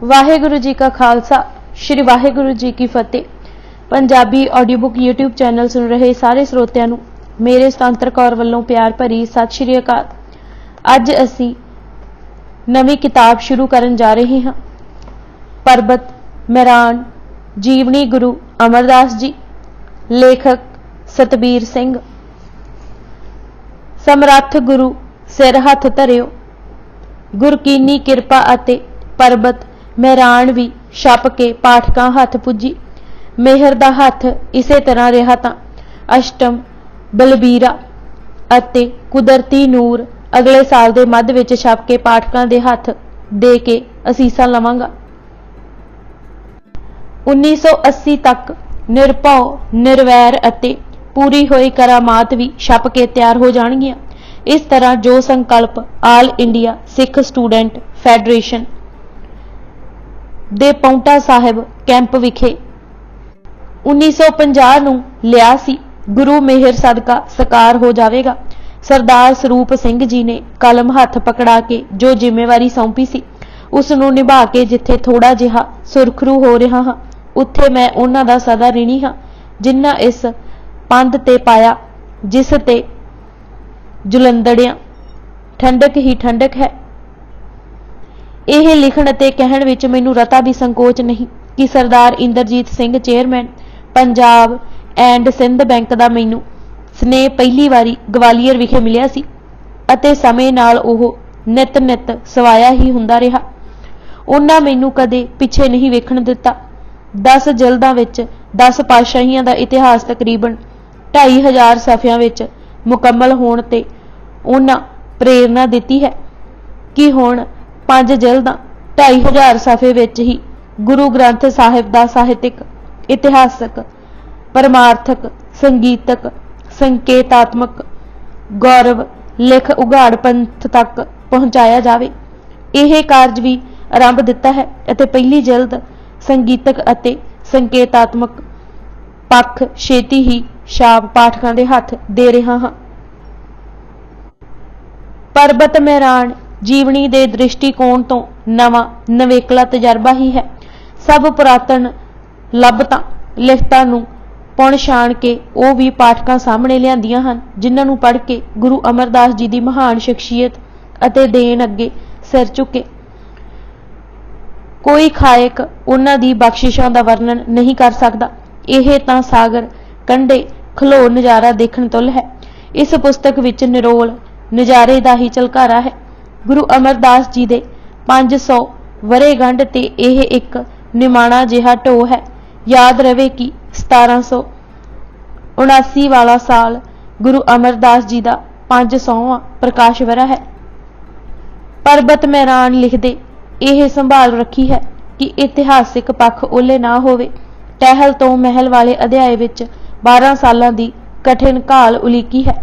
वाहेगुरु जी का खालसा श्री वाहेगुरु जी की फतेह। Punjabi audio book YouTube channel सुन रहे सारे ਸਰੋਤਿਆਂ ਨੂੰ मेरे ਸੁਤੰਤਰ कौर ਵੱਲੋਂ प्यार भरी सत श्री अकाल। ਅੱਜ ਅਸੀਂ नवी किताब शुरू करन जा रहे हैं। परबत मैरान जीवनी गुरु अमरदास जी। लेखक सतबीर सिंह। समर्थ गुरु सिर हथ धरियो। गुर कीनी किरपा अते परबत मैरान भी छप के पाठकां हथ पुजी। मेहर दा हथ इसे तरह रहा तां अष्टम बलबीरा अते कुदरती नूर अगले साल दे मध्य विच छप के पाठकां दे हथ दे के असीसां लवांगा। 1980 तक निरभौ निरवैर अते पूरी होई करामात भी छप के तैयार हो जाणगियां। इस तरह जो संकल्प all India Sikh student federation दे पौंटा साहिब कैंप विखे 1950 नूं लिया सी, गुरु मेहर सदका साकार हो जाएगा। सरदार स्वरूप सिंह जी ने कलम हथ पकड़ा के जो जिम्मेवारी सौंपी सी उस नूं निभा के जिथे थोड़ा जिहा सुरखरू हो रहा हाँ उत्थे मैं उन्हां दा सदा ऋणी हाँ जिन्हां इस पंध ते पाया जिस ते जुलंदड़ियां ठंडक ही ठंडक है। यह लिखण ते कहण विच मैनूं रता भी संकोच नहीं कि Sardar Inderjit Singh chairman Punjab and Sind bank दा मैनूं स्नेह पहली बारी गवालियर विखे मिलिया सी अते समय नाल ओह नित नित सवाया ही हुंदा रहा। उन्हां मैनूं कदे पिछे नहीं वेखण दिता। 10 जिल्दां विच 10 पातशाहियां दा इतिहास तकरीबन 2500 सफ़ियां विच मुकम्मल होण ते उन्हां प्रेरणा दिती है कि हुण 5 जिल्दां 2500 सफ़े विच ही गुरु ग्रंथ साहिब दा साहित्यक इतिहासक परमार्थक संगीतक संकेतात्मक गौरव लिख उघाड़ पंथ तक पहुंचाया जावे। यह कारज भी आरंभ दिता है अते पहली जिल्द संगीतक अते संकेतात्मक पक्ष छेती ही छाप पाठकां दे हथ दे रहा हाँ। परबत मैरान जीवनी दे दृष्टिकोण तो नवा नवेकला तजर्बा ही है। सब पुरातन लभतां लिखतां नूं पुण छाण के वो भी पाठकां सामने लियांदियां हन जिन्हां नूं पढ़ के गुरु अमरदास जी दी महान शख्सियत अते देन अगे सिर झुके। कोई खायक उन्हां दी बख्शिशां दा वर्णन नहीं कर सकदा। यह तां सागर कंढे खलो नज़ारा देखण तुल है। इस पुस्तक विच निरोल नज़ारे दा ही झलकारा है। गुरु अमरदास जी दे 500 वरेगंढ ते यह एक निमाणा जिहा ढो है। याद रहे कि 1779 वाला साल गुरु अमरदास जी का 500वां प्रकाश वरा है। परबत मैरान लिखदे यह संभाल रखी है कि इतिहासिक पक्ष ओले ना होवे। टहल तो महल वाले अध्याय विच 12 सालां दी कठिन घाल उलीकी है।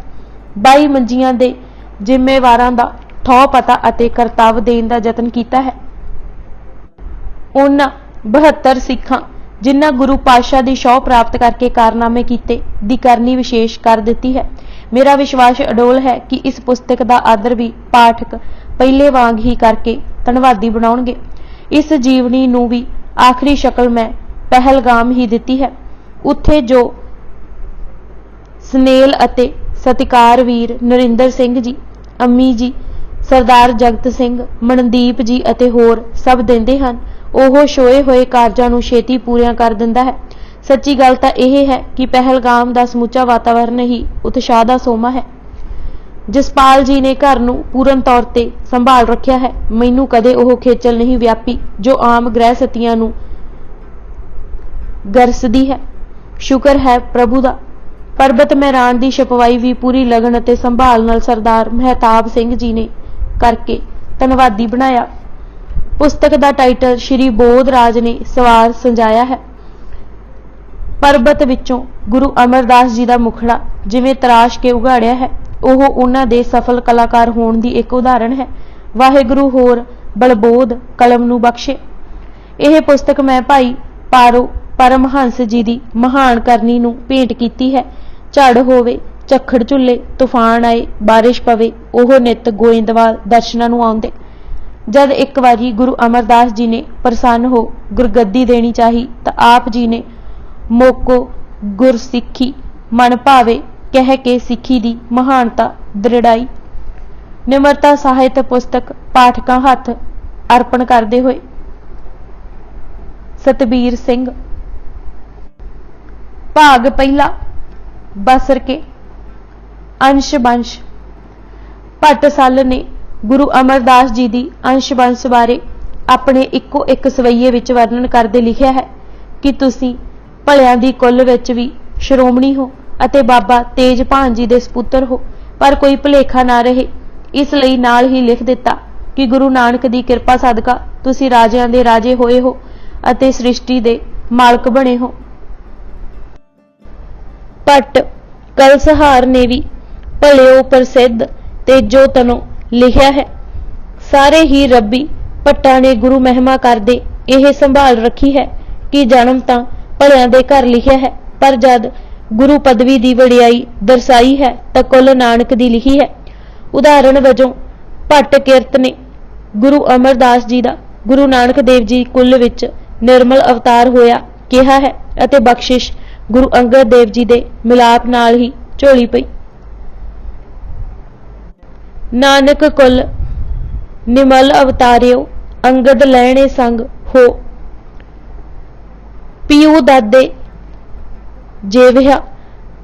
22 मंजियां दे जिम्मेवारां दा ठौ पता अते करतब देण दा यतन कीता है। उन्हां 72 सिखां जिन्हां गुरु पातशाह दी शौ प्राप्त करके कारनामे कीते दी करनी विशेष कर दिती है। मेरा विश्वास अडोल है कि इस पुस्तक दा आदर भी पाठक पहले वांग ही करके धन्नवादी बनाउणगे। इस जीवनी नूं भी आखिरी शक्ल मैं पहलगाम ही दिती है। उत्थे जो सनेल अते सतिकार वीर नरिंदर सिंह जी, अम्मी जी, सरदार जगत सिंह, मनदीप जी अते होर सब देंदे हन ओह शोए होए कारजां नूं छेती पूरियां कर दिंदा है। सच्ची गल तां यह है कि पहलगाम दा समूचा वातावरण ही उत्साह दा सोमा है। जसपाल जी ने घर नूं पूर्ण तौर ते संभाल रखिया है। मैनूं कदे ओह खेचल नहीं व्यापी जो आम गृहस्थियां नूं गरसदी है। शुक्र है प्रभु दा। परबत मैरान दी छपवाई भी पूरी लगन अते संभाल नाल सरदार महताब सिंह जी ने करके धन्नवादी बनाया। पुस्तक का टाइटल श्री बोध राज ने सवार संजाया है। परबत विचों गुरु अमरदास जी का मुखड़ा जिवें तराश के उगाड़िया है ओह उन्हां दे सफल कलाकार होण दी एक उदाहरण है। वाहेगुरु होर बलबोध कलम नूं बख्शे। यह पुस्तक मैं भाई पारो परमहंस जी की महान करनी नूं भेंट कीती है। झड़ होवे झक्खड़ झुले तूफान आए बारिश पवे ओह नित गोइंदवाल दर्शनां नूं आउंदे। जद एक बारी गुरु अमरदास जी ने प्रसन्न हो गुरगद्दी देनी चाही तो आप जी ने मोको गुरसिक्खी मन भावे कह के सिक्खी दी महानता दृढ़ाई। निमरता साहित्य पुस्तक पाठकां हथ अर्पण करते हुए सतबीर सिंह। भाग पहला बसर के अंश वंश। भट्टसल ने गुरु अमरदास जी की अंश वंश बारे अपने इको एक सवैये विच वर्णन करते लिखिया है कि तुसी भलियां दी कुल विच भी श्रोमणी हो अते बाबा तेजभान जी दे सपुत्र हो, पर कोई भुलेखा ना रहे। इसलिए नाल ही लिख दिता कि गुरु नानक दी कृपा सदका तुसी राजियां दे राजे होए हो अते सृष्टि दे मालक बने हो। भट्ट कलसहार ने भी भलिओ प्रसिद्ध तेजो तनो लिखिया है। सारे ही रब्बी भट्टां ने गुरु महिमा करदे यह संभाल रखी है कि जन्म तां भलियां दे घर लिखिया है, पर जद गुरु पदवी दी वडियाई दर्शाई है तां कुल नानक दी लिखी है। उदाहरण वजों भट्ट किरत ने गुरु अमरदास जी दा गुरु नानक देव जी कुल विच निर्मल अवतार होया कहा है अते बख्शिश गुरु अंगद देव जी दे मिलाप नाल ही झोली पई। नानक कुल निमल अवतारियो अंगद लैणे संग हो, पीऊ दादे जेविया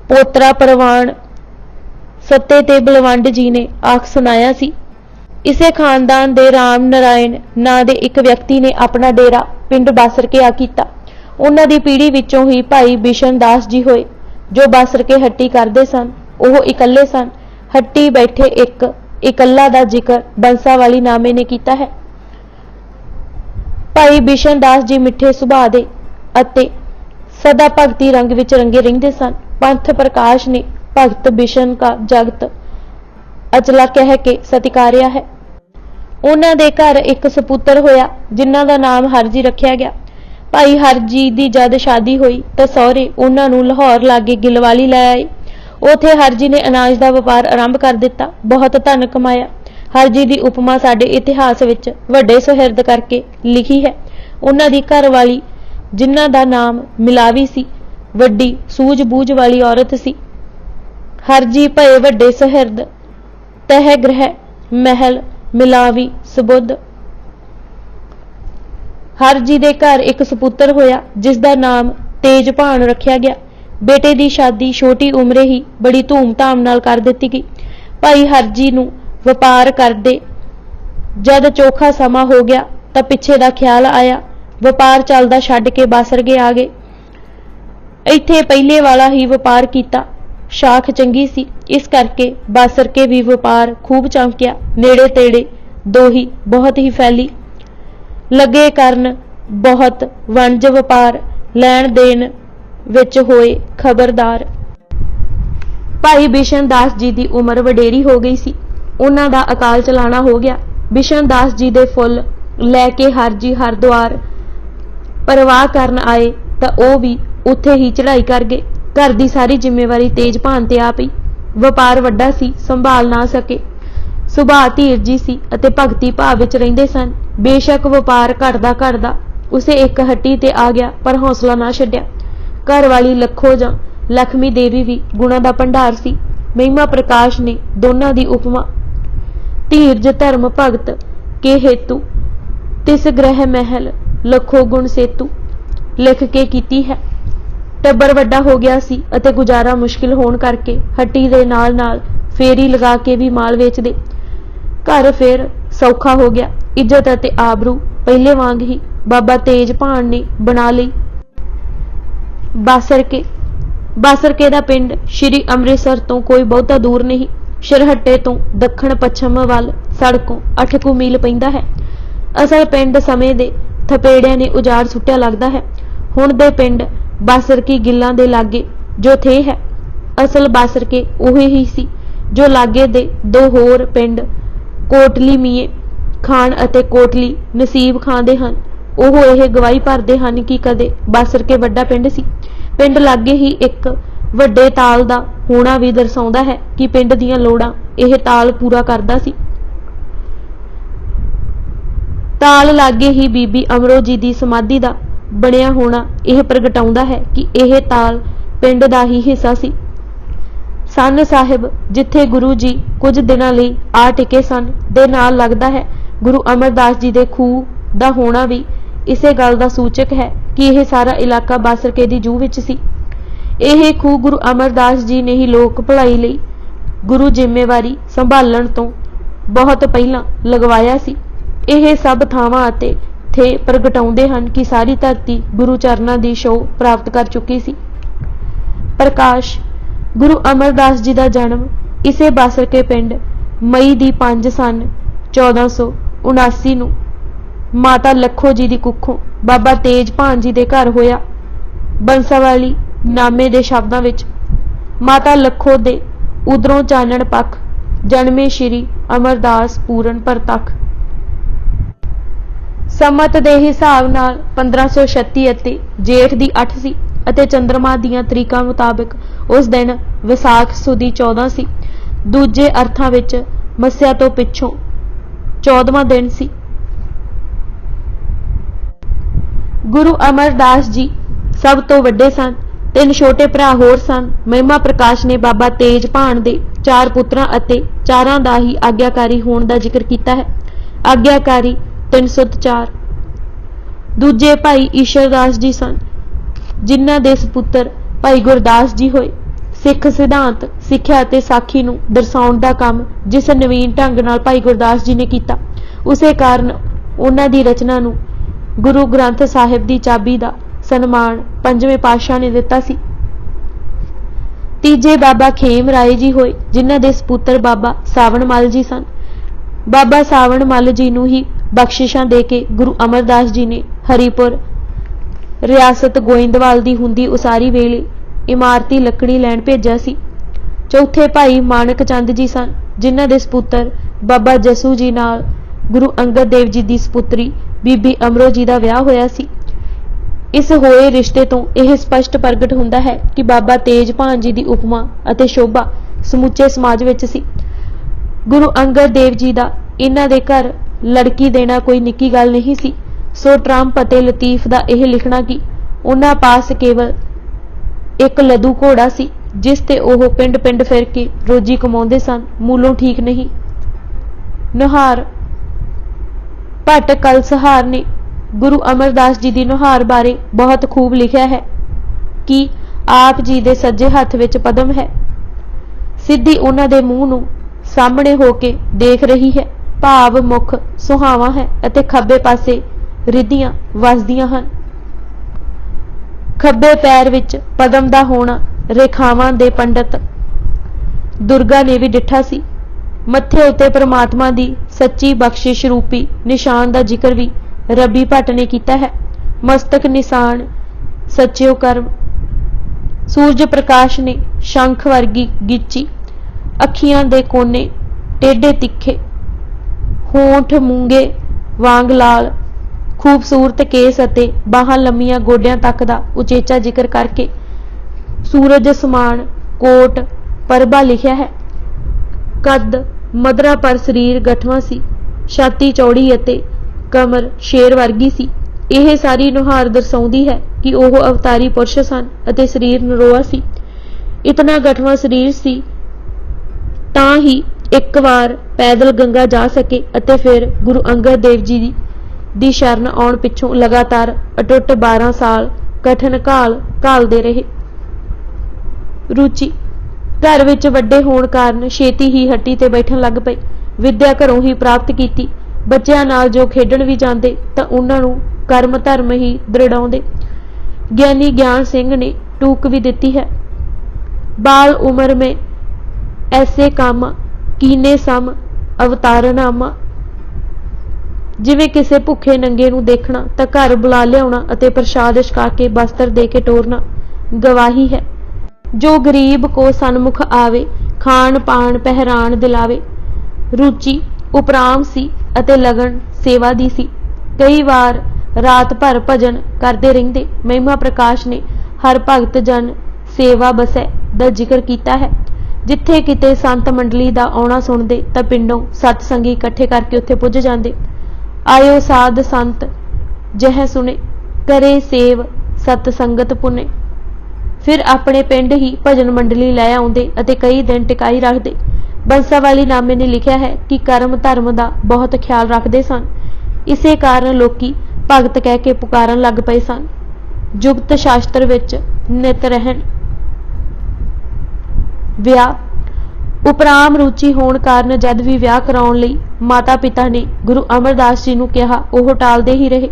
पोतरा परवान सत्ते ते बलवंड जी ने आख सुनाया सी। इसे खानदान दे राम नारायण ना दे एक व्यक्ति ने अपना डेरा पिंड बासर के आ कीता। उन्हां दी पीढ़ी विचों ही भाई बिशन दास जी होए जो बासर के हट्टी करदे सन। ओह इकल्ले सन। हट्टी बैठे एक इकल्ला दा जिक्र बंसावाली नामे ने कीता है। भाई बिशन दास जी मिठे सुभाअ दे अते सदा भगती रंग विच रंगे रहिंदे सन। पंथ प्रकाश ने भगत बिशन का जगत अचला कह के सतिकारिया है। उन्हां दे घर एक सपुत्र होया जिन्हां दा नाम हरजी रखिया गया। भाई हरजी दी जद शादी हुई तो सहुरे उन्हां नूं लाहौर लागे गिलवाली लै आए। उथे हरजी ने अनाज का व्यापार आरंभ कर दिता, बहुत धन कमाया। हरजी की उपमा साडे इतिहास विच वड्डे सुहिरद करके लिखी है। उन्हां दी घरवाली जिन्हां दा नाम मिलावी सी वड्डी सूझबूझ वाली औरत सी। हरजी भये वड्डे सुहिरद, तह ग्रह महल मिलावी सुबुद्ध। हरजी दे घर एक सपुत्र होया जिसदा नाम तेजभान रखिया गया। बेटे दी शादी छोटी उम्रे ही बड़ी धूमधाम नाल कर दित्ती गई। भाई हरजी नूं व्यापार करदे जद चोखा समा हो गया तां पिछे दा ख्याल आया, व्यापार चलदा छड्ड के बासरगे आ गए। इत्थे पहले वाला ही व्यापार कीता। शाख चंगी सी, इस करके बासरके भी व्यापार खूब चमकिया। नेड़े तेड़े दोही बहुत ही फैली लगे करन बहुत वणज व्यापार लैण देण विच होए खबरदार। भाई बिशन दास जी की उम्र वडेरी हो गई सी। उन्हां दा अकाल चलाना हो गया। बिशन दास जी दे फुल लैके हरजी हरद्वार परवाह करन आए तां ओह भी उत्थे ही चढ़ाई कर गए। घर की सारी जिम्मेवारी तेजभान ते आ पई। व्यापार वड्डा सी, संभाल ना सके। सुभाअ धीरजी सी अते भगती भाव विच रहिंदे सन। बेशक व्यापार घटदा घटदा उसे एक हट्टी ते आ गया, पर हौसला ना छड्डिया। घर वाली लखो जां लक्ष्मी देवी भी गुणा दा भंडार सी। महिमा प्रकाश ने दोनों दी उपमा धीरज धर्म भगत के हेतु तिस ग्रह महल लखो गुण सेतु लिख के कीती है। टब्बर वड्डा हो गया सी अते गुजारा मुश्किल होण करके हट्टी दे नाल नाल फेरी लगा के भी माल वेचदे। घर फिर सौखा हो गया। इज्जत अते आबरू पहले वांग ही बाबा तेजभान ने बना लई। बासरके दा पिंड श्री अमृतसर तो कोई बहुता दूर नहीं। शरहट्टे तो दक्षिण पश्चिम वाल सड़कों 8 कुछ मील पैंदा है। असल पिंड समय दे थपेड़ियां ने उजाड़ सुट्टिया लगदा है। हुण दे पिंड बासरकी गिल्लां दे लागे जो थे है। असल बासरके उही ही सी जो लागे दे दो होर पिंड कोटली मीए खान अते कोटली नसीब खान दे हन। ओह यह गवाही भरदे हन कि कदे बासरके वड्डा पिंड सी। पिंड लागे ही एक वड्डे ताल दा होना भी दर्शाउंदा है कि पिंड दीयां लोड़ां यह ताल पूरा करदा सी। ਤਾਲ ਲਾਗੇ ਹੀ ਬੀਬੀ ਅਮਰੋ ਜੀ ਦੀ ਸਮਾਧੀ ਦਾ ਬਣਿਆ ਹੋਣਾ ਇਹ ਪ੍ਰਗਟਾਉਂਦਾ ਹੈ ਕਿ ਇਹ ਤਾਲ ਪਿੰਡ ਦਾ ਹੀ ਹਿੱਸਾ ਸੀ। ਸੰਨ ਸਾਹਿਬ ਜਿੱਥੇ ਗੁਰੂ ਜੀ ਕੁਝ ਦਿਨਾਂ ਲਈ ਆ ਟਿਕੇ ਸਨ ਦੇ ਨਾਲ ਲੱਗਦਾ ਹੈ ਗੁਰੂ ਅਮਰਦਾਸ ਜੀ ਦੇ ਖੂਹ ਦਾ ਹੋਣਾ ਵੀ ਇਸੇ ਗੱਲ ਦਾ ਸੂਚਕ ਹੈ ਕਿ ਇਹ ਸਾਰਾ ਇਲਾਕਾ ਬਾਸਰਕੇ ਦੀ ਜੂਹ ਵਿੱਚ ਸੀ। ਇਹ ਖੂਹ ਗੁਰੂ ਅਮਰਦਾਸ ਜੀ ਨੇ ਹੀ ਲੋਕ ਭਲਾਈ ਲਈ ਗੁਰੂ ਜ਼ਿੰਮੇਵਾਰੀ ਸੰਭਾਲਣ ਤੋਂ ਬਹੁਤ ਪਹਿਲਾਂ ਲਗਵਾਇਆ ਸੀ। ਇਹ ਸਭ ਥਾਵਾਂ ਅਤੇ ਥੇ ਪ੍ਰਗਟਾਉਂਦੇ ਹਨ ਕਿ ਸਾਰੀ ਧਰਤੀ ਗੁਰੂ ਚਰਨਾਂ ਦੀ ਛੋਹ ਪ੍ਰਾਪਤ ਕਰ ਚੁੱਕੀ ਸੀ। ਪ੍ਰਕਾਸ਼ ਗੁਰੂ ਅਮਰਦਾਸ ਜੀ ਦਾ ਜਨਮ ਇਸੇ ਬਾਸਰਕੇ ਪਿੰਡ ਮਈ ਦੀ 5 ਸੰਨ 1479 ਨੂੰ ਮਾਤਾ ਲੱਖੋ ਜੀ ਦੀ ਕੁੱਖੋਂ ਬਾਬਾ ਤੇਜਭਾਨ ਜੀ ਦੇ ਘਰ ਹੋਇਆ। ਬੰਸਾਵਾਲੀ ਨਾਮੇ ਦੇ ਸ਼ਬਦਾਂ ਵਿੱਚ ਮਾਤਾ ਲੱਖੋ ਦੇ ਉਧਰੋਂ ਚਾਨਣ ਪੱਖ ਜਨਮੇ ਸ਼੍ਰੀ ਅਮਰਦਾਸ ਪੂਰਨ ਪ੍ਰਤੱਖ। ਸੰਮਤ ਦੇ ਹਿਸਾਬ ਨਾਲ 1536 ਅਤੇ ਜੇਠ ਦੀ 8 ਸੀ ਅਤੇ ਚੰਦਰਮਾ ਦੀਆਂ ਤਰੀਕਾਂ ਮੁਤਾਬਕ ਉਸ ਦਿਨ ਵਿਸਾਖ ਸੁਦੀ 14 ਸੀ। ਦੂਜੇ ਅਰਥਾਂ ਵਿੱਚ ਮੱਸਿਆ ਤੋਂ ਪਿੱਛੋਂ 14ਵਾਂ ਦਿਨ ਸੀ। ਗੁਰੂ ਅਮਰਦਾਸ ਜੀ ਸਭ ਤੋਂ ਵੱਡੇ ਸਨ। 3 ਛੋਟੇ ਭਰਾ ਹੋਰ ਸਨ। ਮਹਿਮਾ ਪ੍ਰਕਾਸ਼ ਨੇ ਬਾਬਾ ਤੇਜਭਾਨ ਦੇ 4 ਪੁੱਤਰਾਂ ਅਤੇ 4 ਦਾ ਹੀ ਆਗਿਆਕਾਰੀ ਹੋਣ ਦਾ ਜ਼ਿਕਰ ਕੀਤਾ ਹੈ। ਆਗਿਆਕਾਰੀ 304। ਦੂਜੇ ਭਾਈ ਈਸ਼ਰਦਾਸ ਜੀ ਸਨ ਜਿਨ੍ਹਾਂ ਦੇ ਸੁਪੁੱਤਰ ਭਾਈ ਗੁਰਦਾਸ ਜੀ ਹੋਏ। ਸਿੱਖ ਸਿਧਾਂਤ ਸਿੱਖਿਆ ਅਤੇ ਸਾਖੀ ਨੂੰ ਦਰਸਾਉਣ ਦਾ ਕੰਮ ਜਿਸ ਨਵੀਨ ਢੰਗ ਨਾਲ ਭਾਈ ਗੁਰਦਾਸ ਜੀ ਨੇ ਕੀਤਾ ਉਸੇ ਕਾਰਨ ਉਹਨਾਂ ਦੀ ਰਚਨਾ ਨੂੰ ਗੁਰੂ ਗ੍ਰੰਥ ਸਾਹਿਬ ਦੀ ਚਾਬੀ ਦਾ ਸਨਮਾਨ 5ਵੇਂ ਪਾਤਸ਼ਾਹ ਨੇ ਦਿੱਤਾ ਸੀ। ਤੀਜੇ ਬਾਬਾ ਖੇਮ ਰਾਏ ਜੀ ਹੋਏ ਜਿਨ੍ਹਾਂ ਦੇ ਸੁਪੁੱਤਰ ਬਾਬਾ ਸਾਵਣ ਮੱਲ ਜੀ ਸਨ। ਬਾਬਾ ਸਾਵਣ ਮੱਲ ਜੀ ਨੂੰ ਹੀ ਬਖਸ਼ਿਸ਼ਾਂ ਦੇ ਕੇ ਗੁਰੂ ਅਮਰਦਾਸ ਜੀ ਨੇ ਹਰੀਪੁਰ ਰਿਆਸਤ ਗੋਇੰਦਵਾਲ ਦੀ ਹੁੰਦੀ ਉਸਾਰੀ ਵੇਲੇ ਇਮਾਰਤੀ ਲੱਕੜੀ ਲੈਣ ਭੇਜਿਆ ਸੀ। ਚੌਥੇ ਭਾਈ ਮਾਨਕ ਚੰਦ ਜੀ ਸਨ ਜਿਨ੍ਹਾਂ ਦੇ ਸੁਪੁੱਤਰ ਬਾਬਾ ਜਸੂ ਜੀ ਨਾਲ ਗੁਰੂ ਅੰਗਦ ਦੇਵ ਜੀ ਦੀ ਸੁਪੁੱਤਰੀ ਬੀਬੀ ਅਮਰੋ ਜੀ ਦਾ ਵਿਆਹ ਹੋਇਆ ਸੀ। ਇਸ ਹੋਏ ਰਿਸ਼ਤੇ ਤੋਂ ਇਹ ਸਪਸ਼ਟ ਪ੍ਰਗਟ ਹੁੰਦਾ ਹੈ ਕਿ ਬਾਬਾ ਤੇਜਭਾਨ ਜੀ ਦੀ ਉਪਮਾ ਅਤੇ ਸ਼ੋਭਾ ਸਮੁੱਚੇ ਸਮਾਜ ਵਿੱਚ ਸੀ। ਗੁਰੂ ਅੰਗਦ ਦੇਵ ਜੀ ਦਾ ਇਹਨਾਂ ਦੇ ਘਰ ਲੜਕੀ ਦੇਣਾ ਕੋਈ ਨਿੱਕੀ ਗੱਲ ਨਹੀਂ ਸੀ। ਸੋ ਟਰੰਪ ਅਤੇ ਲਤੀਫ ਦਾ ਇਹ ਲਿਖਣਾ ਕਿ ਉਹਨਾਂ ਪਾਸ ਕੇਵਲ ਇੱਕ ਲਦੂ ਘੋੜਾ ਸੀ ਜਿਸ ਤੇ ਉਹ ਪਿੰਡ ਫਿਰ ਕੇ ਰੋਜੀ ਕਮਾਉਂਦੇ ਸਨ ਮੂਲੋਂ ਠੀਕ ਨਹੀਂ। ਨੁਹਾਰ ਭੱਟ ਕਲਸਹਾਰ ਨੇ ਗੁਰੂ ਅਮਰਦਾਸ ਜੀ ਦੀ ਨੁਹਾਰ ਬਾਰੇ ਬਹੁਤ ਖੂਬ ਲਿਖਿਆ ਹੈ ਕਿ ਆਪ ਜੀ ਦੇ ਸੱਜੇ ਹੱਥ ਵਿੱਚ ਪਦਮ ਹੈ। ਸਿੱਧੀ ਉਹਨਾਂ ਦੇ ਮੂੰਹ ਨੂੰ ਸਾਹਮਣੇ ਹੋ ਕੇ ਦੇਖ ਰਹੀ ਹੈ। ਭਾਵ ਮੁਖ ਸੁਹਾਵਾ ਹੈ ਅਤੇ ਖੱਬੇ ਪਾਸੇ ਰਿੱਧੀਆਂ ਵਸਦੀਆਂ ਹਨ। ਖੱਬੇ ਪੈਰ ਵਿੱਚ ਪਦਮ ਦਾ ਹੋਣਾ ਰੇਖਾਵਾਂ ਦੇ ਪੰਡਤ ਦੁਰਗਾ ਨੇ ਵੀ ਡਿੱਠਾ ਸੀ। ਮੱਥੇ ਉੱਤੇ ਪ੍ਰਮਾਤਮਾ ਦੀ ਸੱਚੀ ਬਖਸ਼ਿਸ਼ ਰੂਪੀ ਨਿਸ਼ਾਨ ਦਾ ਜ਼ਿਕਰ ਵੀ ਰੱਬੀ ਭੱਟ ਨੇ ਕੀਤਾ ਹੈ। ਮਸਤਕ ਨਿਸ਼ਾਨ ਸੱਚਿਓ ਕਰਮ। ਸੂਰਜ ਪ੍ਰਕਾਸ਼ ਨੇ ਸ਼ੰਖ ਵਰਗੀ ਗਿੱਚੀ, ਅੱਖੀਆਂ ਦੇ ਕੋਨੇ ਟੇਢੇ ਤਿੱਖੇ, ਹੋਂਠ ਮੂੰਗੇ ਵਾਂਗ ਲਾਲ, ਖੂਬਸੂਰਤ ਕੇਸ ਅਤੇ ਬਾਹਾਂ ਲੰਮੀਆਂ ਗੋਡਿਆਂ ਤੱਕ ਦਾ ਉਚੇਚਾ ਜ਼ਿਕਰ ਕਰਕੇ ਸੂਰਜ ਸਮਾਨ ਕੋਟ ਪਰਬਾ ਲਿਖਿਆ ਹੈ। ਕੱਦ ਮਧਰਾ ਪਰ ਸਰੀਰ ਗਠਵਾਂ ਸੀ। ਛਾਤੀ ਚੌੜੀ ਅਤੇ ਕਮਰ ਸ਼ੇਰ ਵਰਗੀ ਸੀ। ਇਹ ਸਾਰੀ ਨੁਹਾਰ ਦਰਸਾਉਂਦੀ ਹੈ ਕਿ ਉਹ ਅਵਤਾਰੀ ਪੁਰਸ਼ ਸਨ ਅਤੇ ਸਰੀਰ ਨਰੋਆ ਸੀ। ਇਤਨਾ ਗਠਵਾਂ ਸਰੀਰ ਸੀ ਤਾਂ ਹੀ ਇੱਕ ਵਾਰ ਪੈਦਲ ਗੰਗਾ ਜਾ ਸਕੇ ਅਤੇ ਫਿਰ ਗੁਰੂ ਅੰਗਦ ਦੇਵ ਜੀ ਦੀ ਸ਼ਰਨ ਆਉਣ ਪਿੱਛੋਂ ਲਗਾਤਾਰ ਅਟੁੱਟ 12 ਸਾਲ ਕਠਨ ਘਾਲਦੇ ਰਹੇ। ਰੁਚੀ ਘਰ ਵਿੱਚ ਵੱਡੇ ਹੋਣ ਕਾਰਨ ਛੇਤੀ ਹੀ ਹੱਟੀ ਤੇ ਬੈਠਣ ਲੱਗ ਪਏ। ਵਿਦਿਆ ਘਰੋਂ ਹੀ ਪ੍ਰਾਪਤ ਕੀਤੀ। ਬੱਚਿਆਂ ਨਾਲ ਜੋ ਖੇਡਣ ਵੀ ਜਾਂਦੇ ਤਾਂ ਉਹਨਾਂ ਨੂੰ ਕਰਮ ਧਰਮ ਹੀ ਦ੍ਰਿੜਾਉਂਦੇ। ਗਿਆਨੀ ਗਿਆਨ ਸਿੰਘ ਨੇ ਟੂਕ ਵੀ ਦਿੱਤੀ ਹੈ, ਬਾਲ ਉਮਰ ਮੇਂ ਐਸੇ ਕੰਮ ਕੀਨੇ ਸਮ ਅਵਤਾਰਨਾਮਾ। ਜਿਵੇਂ ਕਿਸੇ ਭੁੱਖੇ ਨੰਗੇ ਨੂੰ ਦੇਖਣਾ ਤਾਂ ਘਰ ਬੁਲਾ ਲਿਆਉਣਾ ਅਤੇ ਪ੍ਰਸ਼ਾਦ ਛਕਾ ਕੇ ਬਸਤਰ ਦੇ ਕੇ ਟੋਰਨਾ ਗਵਾਹੀ ਹੈ। ਜੋ ਗਰੀਬ ਕੋ ਸਨਮੁਖ ਆਵੇ, ਖਾਣ ਪਾਣ ਪਹਿਰਾਨ ਦਿਲਾਵੇ। ਰੁਚੀ ਉਪਰਾਮ ਸੀ ਅਤੇ ਲਗਨ ਸੇਵਾ ਦੀ ਸੀ। ਕਈ ਵਾਰ ਰਾਤ ਭਰ ਭਜਨ ਕਰਦੇ ਰਹਿੰਦੇ। ਮਹਿਮਾ ਪ੍ਰਕਾਸ਼ ਨੇ ਹਰ ਭਗਤ ਜਨ ਸੇਵਾ ਬਸੈ ਦਾ ਜ਼ਿਕਰ ਕੀਤਾ ਹੈ। ਜਿੱਥੇ ਕਿਤੇ ਸੰਤ ਮੰਡਲੀ ਦਾ ਆਉਣਾ ਸੁਣਦੇ ਤਾਂ ਪਿੰਡੋਂ ਸਤਸੰਗੀ ਇਕੱਠੇ ਕਰਕੇ ਉੱਥੇ ਪੁੱਜ ਜਾਂਦੇ। आयो साध संत जह सुने, करे सेव सत संगत पुने। फिर अपने पिंड ही भजन मंडली लै आउंदे अते कई दिन टिकाई रखते। बंसावाली नामे ने लिखिया है कि कर्म धर्म का बहुत ख्याल रखते सन, इसे कारण लोकी भगत कह के पुकारन लग पए सन। जुगत शास्त्र विच नित रहन। विआह उपराम रुचि होने कारण जद भी विआह कराउण लई माता पिता ने गुरु अमरदास जी नूं कहा, ओह टालदे ही रहे।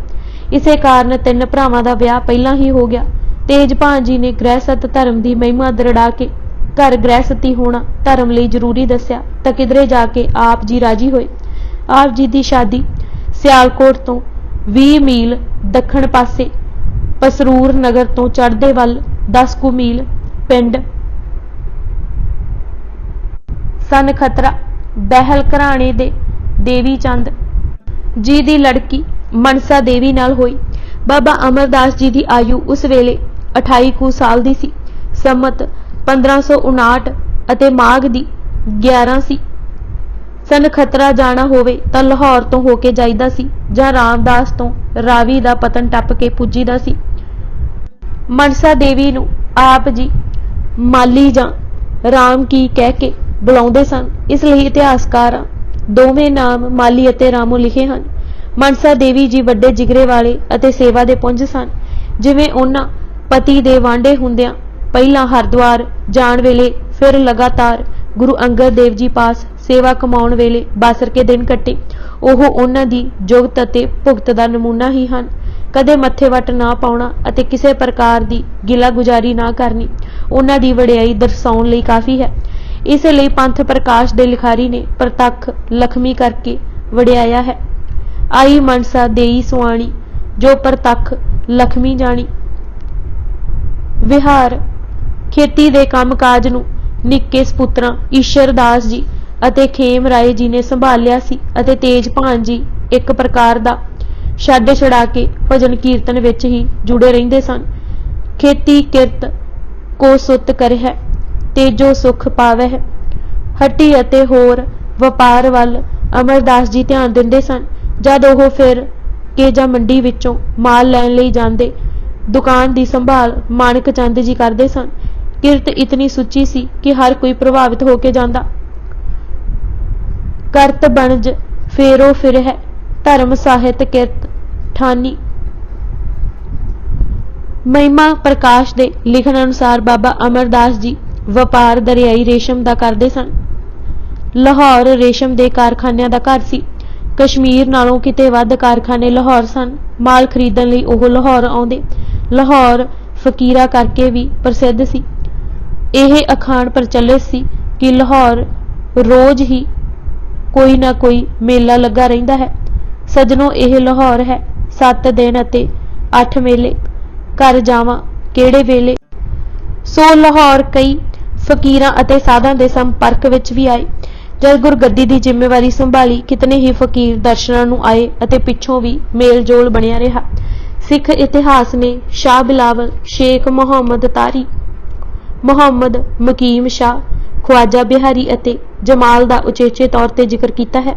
इसे कारण 3 भरावां दा विआह पहलां ही हो गया। तेजभान जी ने गृहस्थ धर्म की महिमा दरड़ा के घर गृहस्थी होना धर्म लई जरूरी दस्या तां किधरे जाके आप जी राजी होए। आप जी की शादी सियालकोट तो 20 मील दक्षिण पासे पसरूर नगर तो चढ़दे वल 10 कुछ मील पिंड सन खतरा बहल घराणे दे देवी चंद जी की लड़की मनसा देवी नाल होई। बाबा अमरदास जी की आयु उस वेले 28 कुछ साल दी सी। सम्मत 1559 अते माघ दी 11 सी। सन खतरा जाना होवे तां लाहौर तो होके जाईदा सी जां रामदास तो रावी दा पतन टप के पुजीदा सी। मनसा देवी नूं आप जी माली जां राम की कह के बुलाउंदे सन, इसलिए इतिहासकार दोवें नाम माली अते रामो लिखे हैं। मनसा देवी जी वड्डे जिगरे वाले अते सेवा दे पुंज सन। जिवें उन्हां पति दे वांढे हुंदियां पहला हरिद्वार जाण वेले फिर लगातार गुरु अंगद देव जी पास सेवा कमाउण वेले बासर के दिन कट्टे, ओह उन्हां दी जुगत अते भुगत दा नमूना ही हन। कदे मत्थे वट ना पाउणा अते किसी प्रकार दी गिला गुजारी ना करनी उन्हां दी वडियाई दर्शाउण लई काफ़ी है। इस लई पंथ प्रकाश दे लिखारी ने प्रतख लखमी करके वडियाया है। आई मनसा देई सुआणी जो प्रतख लखमी जानी। विहार खेती दे काम काज नूं निक्के सपुत्रां ईश्वर दास जी अते खेम राय जी ने संभालिया सी अते तेजभान जी एक प्रकार दा छड्ड छड़ा के भजन कीर्तन विच ही जुड़े रहिंदे सन। खेती किरत को सुत करहै ते जो सुख पावै है। हट्टी अते होर वपार वल अमरदास जी ध्यान दिंदे सन। जद ओह फिर के जां मंडी विचों माल लैण लई जांदे, दुकान की संभाल माणक चंद जी करते सन। किरत इतनी सुची सी कि हर कोई प्रभावित होके जांदा। करत बनज फेरो फिर है धर्म साहित किरत ठानी। महिमा प्रकाश दे लिखण अनुसार बाबा अमरदास जी वपार दरियाई रेशम दा करदे सन। लाहौर रेशम दे कारखानिਆਂ ਦਾ घर सी। कश्मीर नालों किते वध कारखाने लाहौर सन। माल खरीदण लई ओह लाहौर आउंदे। लाहौर फकीरा करके भी प्रसिद्ध सी। यह अखाण प्रचलित सी कि लाहौर रोज ही कोई ना कोई मेला लगा रहिंदा है। सजनों यह लाहौर है 7 दिन अते 8 मेले। घर जावां केड़े वेले। सो लाहौर कई फकीरां अते साधां दे संपर्क विच भी आए। जब गुरगद्दी की जिम्मेवारी संभाली कितने ही फकीर दर्शनां नूं आए अते पिछों भी मेल जोल बनिया रहा। सिख इतिहास ने शाह बिलावल, शेख मुहम्मद तारी, मुहम्मद मकीम शाह, ख्वाजा बिहारी अते जमाल दा उचेचे तौर ते जिक्र किया है।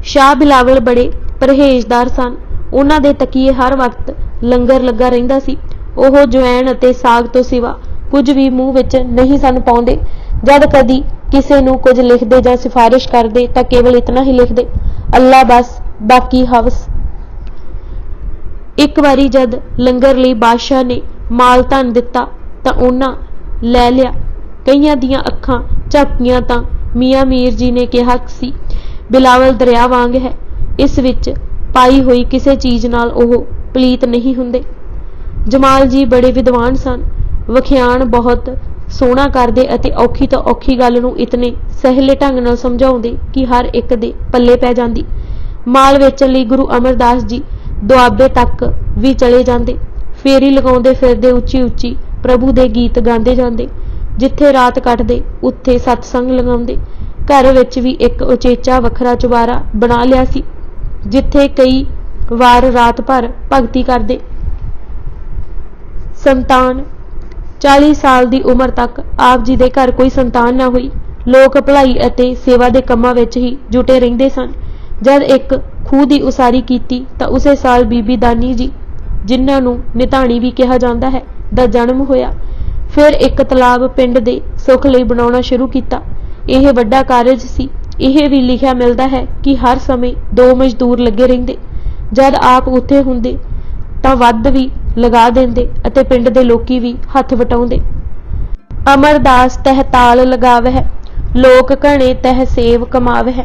शाह बिलावल बड़े परहेजदार सन। उन्हां दे तकीए हर वक्त लंगर लगा रहिंदा सी। ओह जवैन अते साग तो सिवा कुछ भी मूँह विच नहीं सन पाउंदे। जद कदी किसे नूं कुछ लिखदे जां सिफारिश करदे तां केवल इतना ही लिखदे, अल्लाह बस बाकी हवस। एक बारी जद लंगर लई बादशाह ने माल धन दिता तां उन्हां लै लिया। कईयां दियां अखां झपकियां तां मियाँ मीर जी ने कहा सी, बिलावल दरिया वांग है, इस विच पाई हुई किसी चीज नाल ओह पलीत नहीं हुंदे। जमाल जी बड़े विद्वान सन। वखियाण बहुत सोहना करदे अते औखी तो औखी गल नूं इतने सहले ढंग नाल समझाउंदे कि हर एक दे पल्ले पै जांदी। माल वेचण लई गुरु अमरदास जी दुआबे तक भी चले जांदे। फेरी लगाउंदे फिरदे उच्ची उच्ची प्रभु दे गीत गांदे जांदे। जिथे रात कटदे उत्थे सतसंग लगाउंदे। घर विच भी एक उचेचा वखरा चुबारा बना लिया सी, जिथे कई वार रात भर भगती करदे। संतान 40 साल की उम्र तक आप जी दे घर कोई संतान न हुई। लोग भलाई अते सेवा दे कम्मां विच ही जुटे रहिंदे सन। जद एक ਖੂਹ ਦੀ ਉਸਾਰੀ ਕੀਤੀ ਤਾਂ ਉਸੇ ਸਾਲ ਬੀਬੀ ਦਾਨੀ ਜੀ, ਜਿਨ੍ਹਾਂ ਨੂੰ ਨਿਧਾਣੀ ਵੀ ਕਿਹਾ ਜਾਂਦਾ ਹੈ, ਦਾ ਜਨਮ ਹੋਇਆ। ਫਿਰ ਇੱਕ ਤਲਾਬ ਪਿੰਡ ਦੇ ਸੁੱਖ ਲਈ ਬਣਾਉਣਾ ਸ਼ੁਰੂ ਕੀਤਾ। ਇਹ ਵੱਡਾ ਕਾਰਜ ਸੀ। ਇਹ ਵੀ ਲਿਖਿਆ ਮਿਲਦਾ ਹੈ ਕਿ ਹਰ ਸਮੇਂ 2 ਮਜ਼ਦੂਰ ਲੱਗੇ ਰਹਿੰਦੇ। ਜਦ ਆਪ ਉੱਥੇ ਹੁੰਦੇ ਤਾਂ ਵੱਧ ਵੀ ਲਗਾ ਦਿੰਦੇ ਅਤੇ ਪਿੰਡ ਦੇ ਲੋਕੀ ਵੀ ਹੱਥ ਵਟਾਉਂਦੇ। ਅਮਰਦਾਸ ਤਹਿ ਤਾਲ ਲਗਾਵਹਿ, ਲੋਕ ਘਣੇ ਤਹਿ ਸੇਵ ਕਮਾਵਹਿ।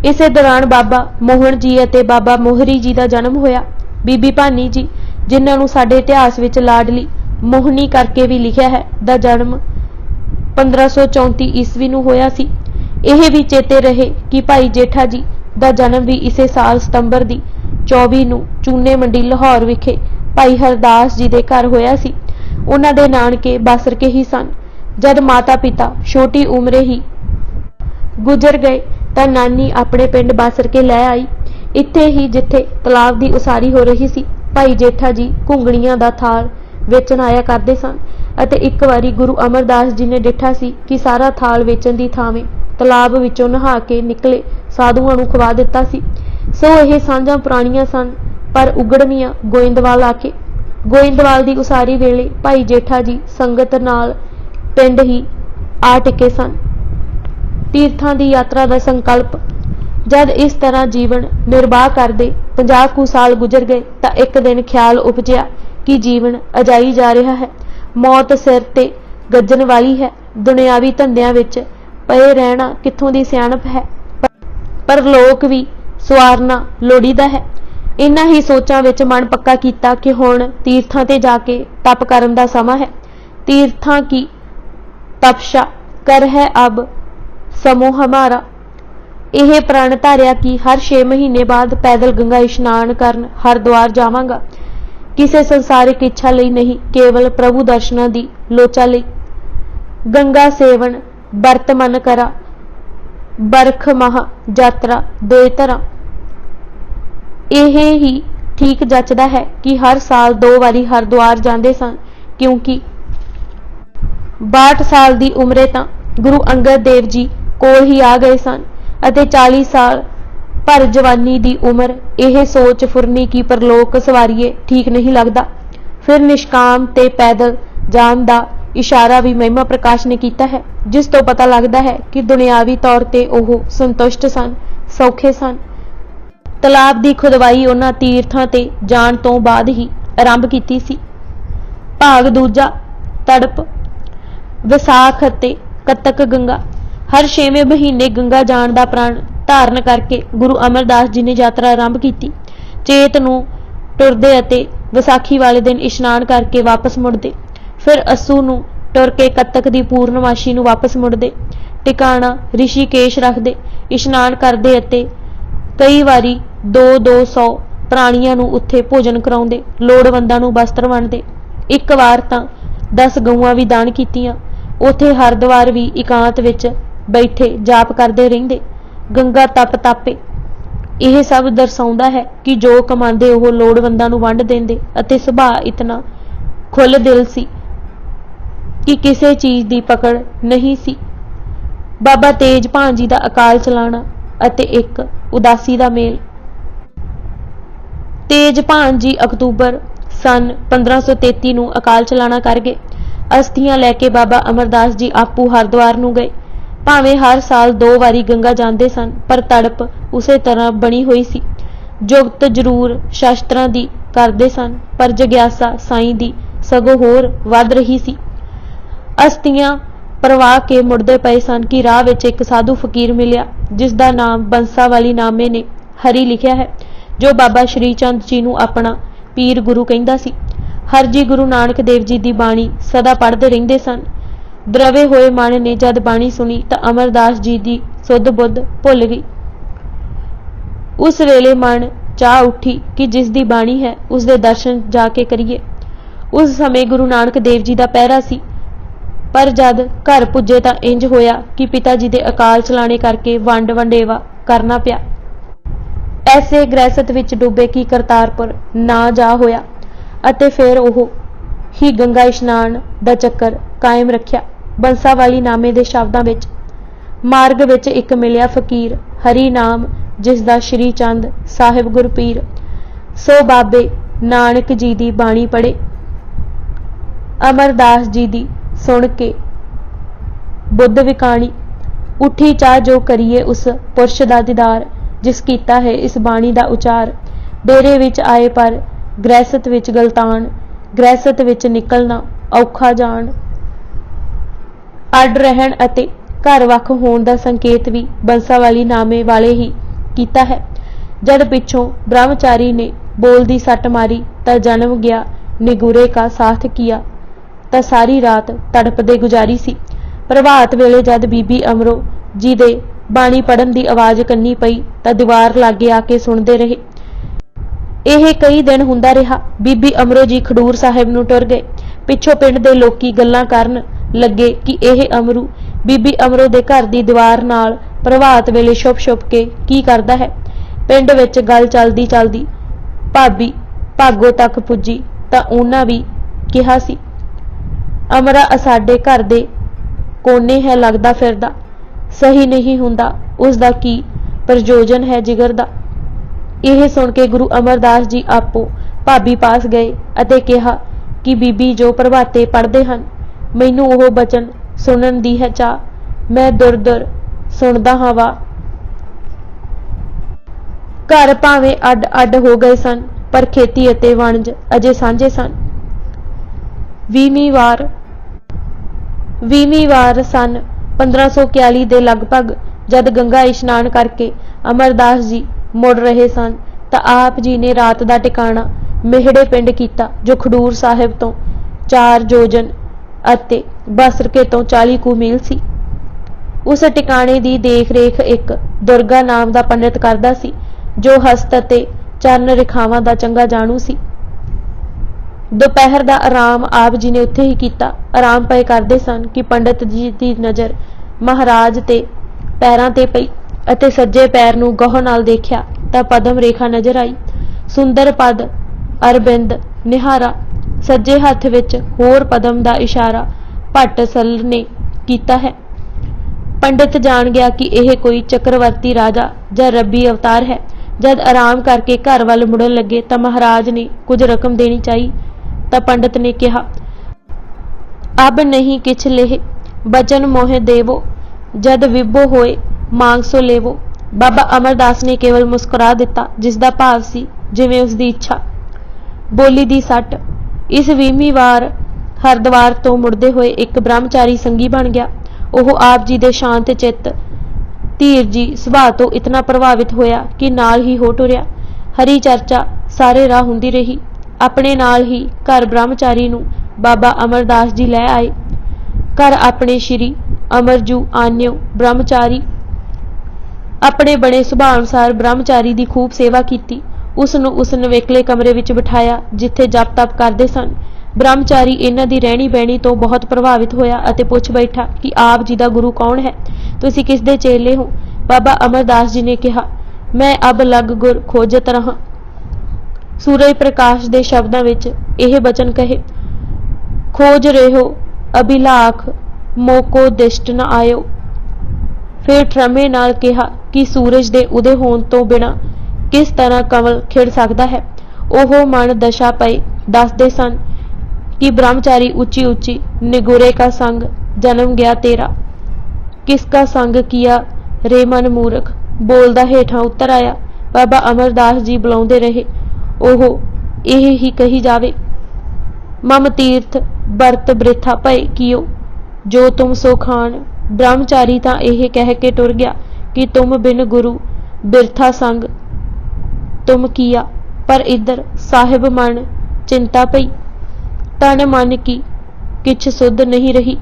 ਇਸੇ ਦੌਰਾਨ ਬਾਬਾ ਮੋਹਨ ਜੀ ਅਤੇ ਬਾਬਾ ਮੋਹਰੀ ਜੀ ਦਾ ਜਨਮ ਹੋਇਆ। ਬੀਬੀ ਭਾਨੀ ਜੀ, ਜਿਨ੍ਹਾਂ ਨੂੰ ਸਾਡੇ ਇਤਿਹਾਸ ਵਿੱਚ ਲਾਡਲੀ ਮੋਹਨੀ ਕਰਕੇ ਵੀ ਲਿਖਿਆ ਹੈ, ਦਾ ਜਨਮ 1534 ਈਸਵੀ ਨੂੰ ਹੋਇਆ ਸੀ। ਇਹ ਵੀ ਚੇਤੇ ਰਹੇ ਕਿ ਭਾਈ ਜੇਠਾ ਜੀ ਦਾ ਜਨਮ ਵੀ ਇਸੇ ਸਾਲ ਸਤੰਬਰ ਦੀ 24 ਨੂੰ ਚੂਨੇ ਮੰਡੀ ਲਾਹੌਰ ਵਿਖੇ ਭਾਈ ਹਰਦਾਸ ਜੀ ਦੇ ਘਰ ਹੋਇਆ ਸੀ। ਉਹਨਾਂ ਦੇ ਨਾਨਕੇ ਬਾਸਰਕੇ ਹੀ ਸਨ। ਜਦ ਮਾਤਾ ਪਿਤਾ ਛੋਟੀ ਉਮਰੇ ਹੀ ਗੁਜ਼ਰ ਗਏ ਤਾਂ ਨਾਨੀ ਆਪਣੇ ਪਿੰਡ ਬਾਸਰਕੇ ਲੈ ਆਈ। ਇੱਥੇ ਹੀ ਜਿੱਥੇ ਤਲਾਬ ਦੀ ਉਸਾਰੀ ਹੋ ਰਹੀ ਸੀ, ਭਾਈ ਜੇਠਾ ਜੀ ਘੁੰਗਣੀਆਂ ਦਾ ਥਾਲ ਵੇਚਣ ਆਇਆ ਕਰਦੇ ਸਨ ਅਤੇ ਇੱਕ ਵਾਰੀ ਗੁਰੂ ਅਮਰਦਾਸ ਜੀ ਨੇ ਡਿੱਠਾ ਸੀ ਕਿ ਸਾਰਾ ਥਾਲ ਵੇਚਣ ਦੀ ਥਾਵੇਂ ਤਲਾਬ ਵਿੱਚੋਂ ਨਹਾ ਕੇ ਨਿਕਲੇ ਸਾਧੂਆਂ ਨੂੰ ਖਵਾ ਦਿੱਤਾ ਸੀ। ਸੋ ਇਹ ਸਾਂਝਾਂ ਪੁਰਾਣੀਆਂ ਸਨ ਪਰ ਉਗੜਵੀਆਂ ਗੋਇੰਦਵਾਲ ਆ ਕੇ। ਗੋਇੰਦਵਾਲ ਦੀ ਉਸਾਰੀ ਵੇਲੇ ਭਾਈ ਜੇਠਾ ਜੀ ਸੰਗਤ ਨਾਲ ਪਿੰਡ ਹੀ ਆ ਟਿਕੇ ਸਨ। ਤੀਰਥਾਂ ਦੀ ਯਾਤਰਾ ਦਾ ਸੰਕਲਪ। ਜਦ ਇਸ ਤਰ੍ਹਾਂ ਜੀਵਨ ਨਿਰਵਾਹ ਕਰਦੇ 50 ਕੁ ਸਾਲ ਗੁਜ਼ਰ ਗਏ ਤਾਂ ਇੱਕ ਦਿਨ ਖਿਆਲ ਉਪਜਿਆ ਕਿ ਜੀਵਨ ਅਜਾਈ ਜਾ ਰਿਹਾ ਹੈ। ਮੌਤ ਸਿਰ ਤੇ ਗੱਜਣ ਵਾਲੀ ਹੈ। ਦੁਨਿਆਵੀ ਧੰਦਿਆਂ ਵਿੱਚ ਪਏ ਰਹਿਣਾ ਕਿੱਥੋਂ ਦੀ ਸਿਆਣਪ ਹੈ, ਪਰ ਲੋਕ ਵੀ ਸਵਾਰਨਾ ਲੋੜੀਦਾ ਹੈ। ਇਨ੍ਹਾਂ ਹੀ ਸੋਚਾਂ ਵਿੱਚ ਮਨ ਪੱਕਾ ਕੀਤਾ ਕਿ ਹੁਣ ਤੀਰਥਾਂ ਤੇ ਜਾ ਕੇ ਤਪ ਕਰਨ ਦਾ ਸਮਾਂ ਹੈ। ਤੀਰਥਾਂ ਕੀ ਤਪਸ਼ਾ ਕਰ ਹੈ ਅਬ ਸਮੂਹ ਹਮਾਰਾ। ਇਹ ਪ੍ਰਣ ਧਾਰਿਆ ਕਿ ਹਰ 6 ਮਹੀਨੇ ਬਾਅਦ ਪੈਦਲ ਗੰਗਾ ਇਸ਼ਨਾਨ ਕਰਨ ਹਰਿਦੁਆਰ ਜਾਵਾਂਗਾ। ਕਿਸੇ ਸੰਸਾਰਿਕ ਇੱਛਾ ਲਈ ਨਹੀਂ, ਕੇਵਲ ਪ੍ਰਭੂ ਦਰਸ਼ਨਾਂ ਦੀ ਲੋਚਾ ਲਈ। ਗੰਗਾ ਸੇਵਨ ਵਰਤ ਮਨ ਕਰਾ, ਬਰਖ ਮਹਾ ਯਾਤਰਾ ਦੋਇ ਧਰਾ। ਇਹ ਹੀ ਠੀਕ ਜੱਚਦਾ ਹੈ ਕਿ ਹਰ ਸਾਲ 2 ਵਾਰੀ ਹਰਿਦੁਆਰ ਜਾਂਦੇ ਸਨ, ਕਿਉਂਕਿ 62 ਸਾਲ ਦੀ ਉਮਰੇ ਤਾਂ ਗੁਰੂ ਅੰਗਦ ਦੇਵ ਜੀ ਕੋਲ ਹੀ ਆ ਗਏ ਸਨ ਅਤੇ 40 ਸਾਲ ਭਰ ਜਵਾਨੀ ਦੀ ਉਮਰ ਇਹ ਸੋਚ ਫੁਰਨੀ ਕਿ ਪਰਲੋਕ ਸਵਾਰੀਏ ਠੀਕ ਨਹੀਂ ਲੱਗਦਾ। ਫਿਰ ਨਿਸ਼ਕਾਮ ਤੇ ਪੈਦਲ ਜਾਣ ਦਾ ਇਸ਼ਾਰਾ ਵੀ ਮਹਿਮਾ ਪ੍ਰਕਾਸ਼ ਨੇ ਕੀਤਾ ਹੈ, ਜਿਸ ਤੋਂ ਪਤਾ ਲੱਗਦਾ ਹੈ ਕਿ ਦੁਨਿਆਵੀ ਤੌਰ ਤੇ ਉਹ ਸੰਤੁਸ਼ਟ ਸਨ, ਸੌਖੇ ਸਨ। ਤਲਾਬ ਦੀ ਖੁਦਵਾਈ ਉਹਨਾਂ ਤੀਰਥਾਂ ਤੇ ਜਾਣ ਤੋਂ ਬਾਅਦ ਹੀ ਆਰੰਭ ਕੀਤੀ ਸੀ। ਭਾਗ ਦੂਜਾ, ਤੜਪ। ਵਿਸਾਖ ਅਤੇ ਕੱਤਕ ਗੰਗਾ। ਹਰ 6ਵੇਂ ਮਹੀਨੇ ਗੰਗਾ ਜਾਣ ਦਾ ਪ੍ਰਣ ਧਾਰਨ ਕਰਕੇ ਗੁਰੂ ਅਮਰਦਾਸ ਜੀ ਨੇ ਯਾਤਰਾ ਆਰੰਭ ਕੀਤੀ। ਚੇਤ ਨੂੰ ਟੁਰਦੇ ਅਤੇ ਵਿਸਾਖੀ ਵਾਲੇ ਦਿਨ ਇਸ਼ਨਾਨ ਕਰਕੇ ਵਾਪਸ ਮੁੜਦੇ। ਫਿਰ ਅੱਸੂ ਨੂੰ ਟੁਰ ਕੇ ਕੱਤਕ ਦੀ ਪੂਰਨਮਾਸ਼ੀ ਨੂੰ ਵਾਪਸ ਮੁੜਦੇ। ਟਿਕਾਣਾ ਰਿਸ਼ੀਕੇਸ਼ ਰੱਖਦੇ, ਇਸ਼ਨਾਨ ਕਰਦੇ ਅਤੇ ਕਈ ਵਾਰੀ 200 ਪ੍ਰਾਣੀਆਂ ਨੂੰ ਉੱਥੇ ਭੋਜਨ ਕਰਾਉਂਦੇ, ਲੋੜਵੰਦਾਂ ਨੂੰ ਵਸਤਰ ਵੰਡਦੇ। ਇੱਕ ਵਾਰ ਤਾਂ 10 ਗਊਆਂ ਵੀ ਦਾਨ ਕੀਤੀਆਂ। ਉੱਥੇ ਹਰਿਦੁਆਰ ਵੀ ਇਕਾਂਤ ਵਿੱਚ ਬੈਠੇ ਜਾਪ ਕਰਦੇ ਰਹਿੰਦੇ। ਗੰਗਾ ਤਪ ਤਾਪੇ। ਇਹ ਸਭ ਦਰਸਾਉਂਦਾ ਹੈ ਕਿ ਜੋ ਕਮਾਉਂਦੇ ਉਹ ਲੋੜਵੰਦਾਂ ਨੂੰ ਵੰਡ ਦਿੰਦੇ ਅਤੇ ਸੁਭਾਅ ਇਤਨਾ ਖੁੱਲ੍ਹ ਦਿਲ ਸੀ ਕਿ ਕਿਸੇ ਚੀਜ਼ ਦੀ ਪਕੜ ਨਹੀਂ ਸੀ। ਬਾਬਾ ਤੇਜ ਭਾਨ ਜੀ ਦਾ ਅਕਾਲ ਚਲਾਣਾ ਅਤੇ ਇੱਕ ਉਦਾਸੀ ਦਾ ਮੇਲ। ਤੇਜ ਭਾਨ ਜੀ ਅਕਤੂਬਰ ਸਨ 1533 ਨੂੰ ਅਕਾਲ ਚਲਾਣਾ ਕਰ ਗਏ। ਅਸਥੀਆਂ ਲੈ ਕੇ ਬਾਬਾ ਅਮਰਦਾਸ ਜੀ ਆਪੂ ਹਰਿਦੁਆਰ ਨੂੰ ਗਏ। ਭਾਵੇਂ ਹਰ ਸਾਲ 2 ਵਾਰੀ ਗੰਗਾ ਜਾਂਦੇ ਸਨ, ਪਰ ਤੜਪ ਉਸੇ ਤਰ੍ਹਾਂ ਬਣੀ ਹੋਈ ਸੀ। ਜੁਗਤ ਜ਼ਰੂਰ ਸ਼ਾਸਤਰਾਂ ਦੀ ਕਰਦੇ ਸਨ, ਪਰ ਜਗਿਆਸਾ ਸਾਈਂ ਦੀ ਸਗੋਂ ਹੋਰ ਵੱਧ ਰਹੀ ਸੀ। ਅਸਥੀਆਂ ਪ੍ਰਵਾਹ ਕੇ ਮੁੜਦੇ ਪਏ ਸਨ ਕਿ ਰਾਹ ਵਿੱਚ ਇੱਕ ਸਾਧੂ ਫਕੀਰ ਮਿਲਿਆ, ਜਿਸ ਦਾ ਨਾਮ ਬੰਸਾਵਾਲੀ ਨਾਮੇ ਨੇ ਹਰੀ ਲਿਖਿਆ ਹੈ, ਜੋ ਬਾਬਾ ਸ਼੍ਰੀ ਚੰਦ ਜੀ ਨੂੰ ਆਪਣਾ ਪੀਰ ਗੁਰੂ ਕਹਿੰਦਾ ਸੀ। ਹਰਜੀ ਗੁਰੂ ਨਾਨਕ ਦੇਵ ਜੀ ਦੀ ਬਾਣੀ ਸਦਾ ਪੜ੍ਹਦੇ ਰਹਿੰਦੇ ਸਨ। ਦਰਵੇ ਹੋਏ ਮਨ ਨੇ ਜਦ ਬਾਣੀ ਸੁਣੀ ਤਾਂ ਅਮਰਦਾਸ ਜੀ ਦੀ ਸੁੱਧ ਬੁੱਧ ਭੁੱਲ ਗਈ। ਉਸ ਵੇਲੇ ਮਨ ਚਾਹ ਉੱਠੀ ਕਿ ਜਿਸ ਦੀ ਬਾਣੀ ਹੈ ਉਸ ਦੇ ਦਰਸ਼ਨ ਜਾ ਕੇ ਕਰੀਏ। ਉਸ ਸਮੇਂ ਗੁਰੂ ਨਾਨਕ ਦੇਵ ਜੀ ਦਾ ਪਹਿਰਾ ਸੀ, ਪਰ ਜਦ ਘਰ ਪੁੱਜੇ ਤਾਂ ਇੰਜ ਹੋਇਆ ਕਿ ਪਿਤਾ ਜੀ ਦੇ ਅਕਾਲ ਚਲਾਣੇ ਕਰਕੇ ਵੰਡ ਵੰਡੇਵਾ ਕਰਨਾ ਪਿਆ। ਐਸੇ ਗ੍ਰਹਿਸਤ ਵਿੱਚ ਡੁੱਬੇ ਕਿ ਕਰਤਾਰਪੁਰ ਨਾ ਜਾ ਹੋਇਆ ਅਤੇ ਫਿਰ ਉਹ ਹੀ ਗੰਗਾ ਇਸ਼ਨਾਨ ਦਾ ਚੱਕਰ ਕਾਇਮ ਰੱਖਿਆ। ਬੰਸਾਵਾਲੀ ਨਾਮੇ ਦੇ ਸ਼ਬਦਾਂ ਵਿੱਚ ਮਾਰਗ ਵਿੱਚ ਇੱਕ ਮਿਲਿਆ ਫਕੀਰ, ਹਰੀ ਨਾਮ जिस दा श्री चंद साहिब गुरपीर सो बाबे नानक जी दी बाणी पढ़े। अमरदास जी दी सुन के बुद्ध विकाणी उठी चाह जो करिए उस पुरुष दा दीदार जिस कीता है इस बाणी दा उचार। डेरे विच आए पर गृहस्थ विच गलतान गृहस्थ विच निकलना औखा जान। अड रहन अते घर वख होण दा संकेत भी बंसावाली नामे वाले ही कीता है। जद पिछों ब्रह्मचारी ने बोल दी सट मारी ता जन्म गया निगुरे का साथ किया ता सारी रात तड़पदे गुजारी सी। प्रभात वेले जद बीबी अमरो जी दे बाणी पढ़न दी आवाज कन्नी पई ता दीवार लागे आके सुनदे रहे। ਇਹ कई दिन हुंदा रहा। बीबी अमरो जी खडूर साहिब नूं टुर गए। पिछों पिंड दे लोकी गल्लां करन लगे कि यह अमरू बीबी अमरो दे घर दी दीवार नाल प्रभात वेले छुप छुप के की करदा है। पिंड विच गल चलदी चलदी भाबी भागो तक पुजी तां उन्हां भी किहा सी अमरा साडे घर दे कोने है लगदा फिरदा सही नहीं हुंदा उस दा की प्रयोजन है जिगर दा। यह सुन के गुरु अमरदास जी आपो भाबी पास गए अते कहा कि बीबी जो प्रभाते पढ़ते हैं मैनू वो बचन सुनन दी है चाह मैं दुर दुर सुनदा हाँ वा। घर भावें अड अड हो गए सन पर खेती अते वणज अजे सांझे सन। 20वीं वार सन 1541 दे लगभग जद गंगा इशनान करके अमरदास जी मुड़ रहे सन तां आप जी ने रात दा टिकाणा मेहड़े पिंड कीता जो खडूर साहिब तो 4 जोजन अते बसरके तो 40 कु मील सी। उस टिकाणे दी देख रेख एक दुर्गा नाम दा पंडित करदा सी जो हस्त अते चरण रेखावां दा चंगा जाणू सी। दोपहर दा आराम आप जी ने उत्थे ही कीता। आराम पए करदे सन कि पंडित जी दी नज़र महाराज ते पैरां ते पई अते सज्जे पैर नूं गौह नाल देखिया तां पदम रेखा नज़र आई। सुंदर पद अरबिंद निहारा सज्जे हथ विच होर पदम दा इशारा भट्ट सल ने कीता है। पंडित जान गया कि यह कोई चक्रवर्ती राजा या रब्बी अवतार है। जद आराम करके घर वाल मुड़न लगे तां महाराज ने कुछ रकम देनी चाहिए तां पंडित ने कहा अब नहीं किछ लेह बचन मोहे देवो जद विभो होए मांग सो लेवो। बाबा अमरदास ने केवल मुस्कुरा दिता जिसदा भाव सी जिवें उसदी इच्छा। बोली दी सट इस 20वीं वार हरद्वार तो मुड़दे हुए एक ब्रह्मचारी संगी बन गया। ओह आप जी दे शांत चित्त धीर जी सुभाव तो इतना प्रभावित होया कि नाल ही हो टुरिया। हरी चर्चा सारे राह हुंदी रही। अपने नाल ही घर ब्रह्मचारी नूं बाबा अमरदास जी लै आए। घर अपने श्री अमरजू आन्यो ब्रह्मचारी अपने बने सुभाव अनुसार ब्रह्मचारी की खूब सेवा की। उसनूं उस नवेकले कमरे विच बिठाया जिथे जप तप करते सन। ब्रह्मचारी इन्हां दी रहनी बहनी तो बहुत प्रभावित होया अते पुछ बैठा कि आप जी दा गुरु कौन है, तुसीं किस दे चेले हो। बाबा अमरदास जी ने कहा मैं अब लग गुर खोजत रहा। सूरज प्रकाश दे शब्दां विच यह बचन कहे खोज रहो अभिलाख मोको दिष्ट न आयो। फिर ठरमे नाल कहा कि सूरज दे उदय होण तो बिना किस तरह कमल खिड़ सकता है। ओह मन दशा पए दसदे सन कि ब्रह्मचारी ऊंची ऊंची निगुरे का संग जन्म गया तेरा किसका संग किया रे मन मूर्ख बोलदा हेठां उतर आया। बाबा अमरदास जी बुलाउंदे रहे ओह यह ही कही जावे मम तीर्थ बरत बृथा भय कियो जो तुम सो खान। ब्रह्मचारी तां यह कह के टुर गया कि तुम बिन गुरु बिरथा संग तुम किया। पर इधर साहिब मन चिंता पई तन मन की किछ सुध नहीं रही।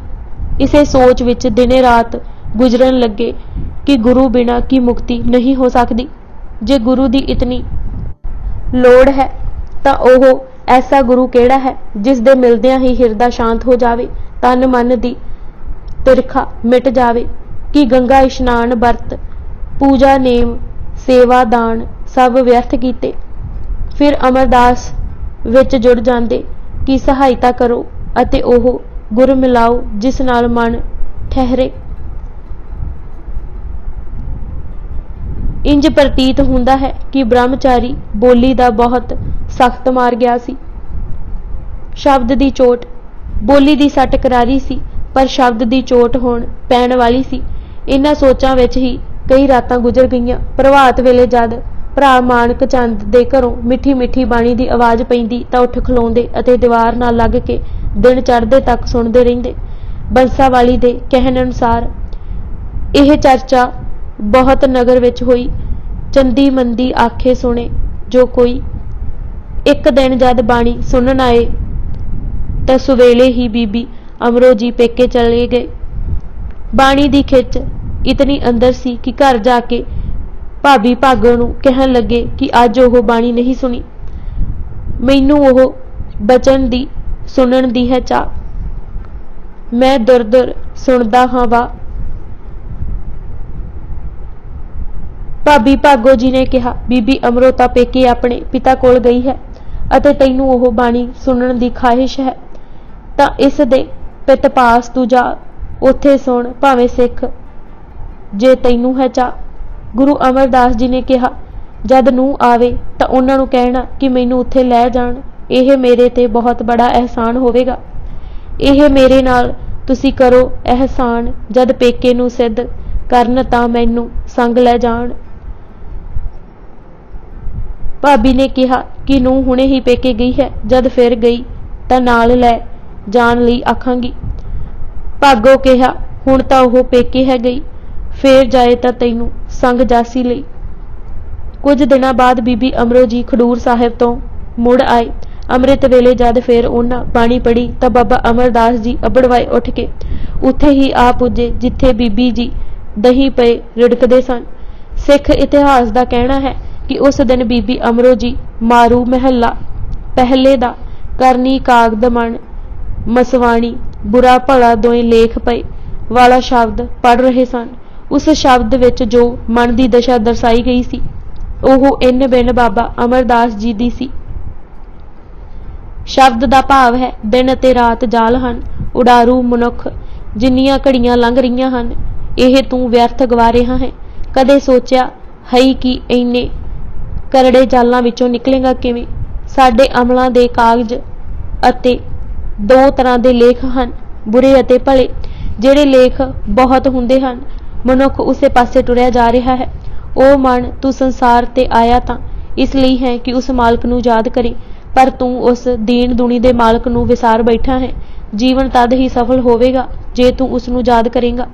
इसे सोच विच दिने रात गुजरन लगे कि गुरु बिना की मुक्ति नहीं हो सकती। जे गुरु दी इतनी लोड़ है तां ओह ऐसा गुरु केड़ा है जिस दे मिलदियां ही हिरदा शांत हो जावे, तन मन दी तिरखा मिट जावे कि गंगा इशनान बरत पूजा नेम सेवा दान सब व्यर्थ कीते। फिर अमरदास विच जुड़ जांदे कि सहायता करो अते ओह गुर मिलाओ जिस नाल मन ठहरे। इंज प्रतीत हुंदा है कि ब्रह्मचारी बोली दा बहुत सख्त मार गया सी। शब्द दी चोट, बोली दी सट करारी सी, पर शब्द दी चोट होण पैण वाली सी। इन्हां सोचां विच ही कई रातां गुजर गईयां। प्रभात वेले जद भरा माणक चंद दे घरों मिठी मिठी बाणी दी आवाज़ पैंदी तां उठ खलोंदे अते दीवार नाल लग के दिन चढ़दे तक सुणदे रहिंदे। बंसा वाली दे कहण अनुसार यह चर्चा बहुत नगर विच होई। चंदी मंदी आखे सुने जो कोई। एक दिन जद बाणी सुनन आए तां सुवेले ही बीबी अमरो जी पेके चले गए। बाणी दी खिच इतनी अंदर सी कि घर जाके भाभी भागो नूं कहण लगे कि अज ओह बाणी नहीं सुनी। मैनू ओह बचन दी सुनन दी है चाह। मैं दुर दुर सुनदा हां वा। भाभी भागो जी ने कहा, बीबी अमरो तां पेके अपने पिता कोल गई है अते तैनू ओह बाणी सुनन दी ख्वाहिश है तां इस दे पित पास तू जा, उत्थे सुण भावें सिख जे तैनू है चाह। गुरु अमरदास जी ने कहा, जद नूं आवे तां उन्हां नूं कहना कि मैनू उत्थे लै जाण। यह मेरे ते बहुत बड़ा एहसान होवेगा। यह मेरे नाल तुसी करो एहसान, जद पेके नूं सिद्ध करन तां मैनू संग लै जाण। भाभी ने कहा कि नूं हुणे ही पेके गई है, जद फिर गई तां नाल लै जाण लई आखांगी। भागो कहा, हुण तां ओह पेके है गई, फिर जाए तां तैनू संग जासी लई। कुछ दिनां बाद बीबी अमरो जी खडूर साहिब तो मुड़ आए। अमृत वेले जद फिर उन्हां बाणी पढ़ी तां बाबा अमरदास जी अबड़वाए उठ के उत्थे ही आ पुजे जिथे बीबी जी दही पे रिड़कदे सन। सिख इतिहास दा कहना है कि उस दिन बीबी अमरो जी मारू महला पहले दा करनी कागद मन मसवाणी बुरा भला दोए लेख पे वाला शब्द पढ़ रहे सन। उस शब्द विच जो मन की दशा दर्शाई गई सी ओह इन बिन बाबा अमरदास जी दी सी। शब्द दा भाव है दिन ते रात जाल हन, उडारू मनुख जिन्नियां घड़ियां लंघ रहीआं हन, यह तू व्यर्थ गवा रहा है। कदे सोचिया है कि इन्ने करड़े जालां विचों निकलेगा किवें। साडे अमलां दे कागज अते दो तरह दे लेख हन, बुरे अते भले। जिहड़े लेख बहुत हुंदे हन, मनुख उसे पासे टुरिया जा रहा है। ओ मन, तू संसार ते आया तां इस लई है कि उस मालक नूं याद करे, पर तू उस दीन दुनी दे मालक नूं विसार बैठा है। जीवन तद ही सफल होवेगा जे तू उस नूं याद करेगा।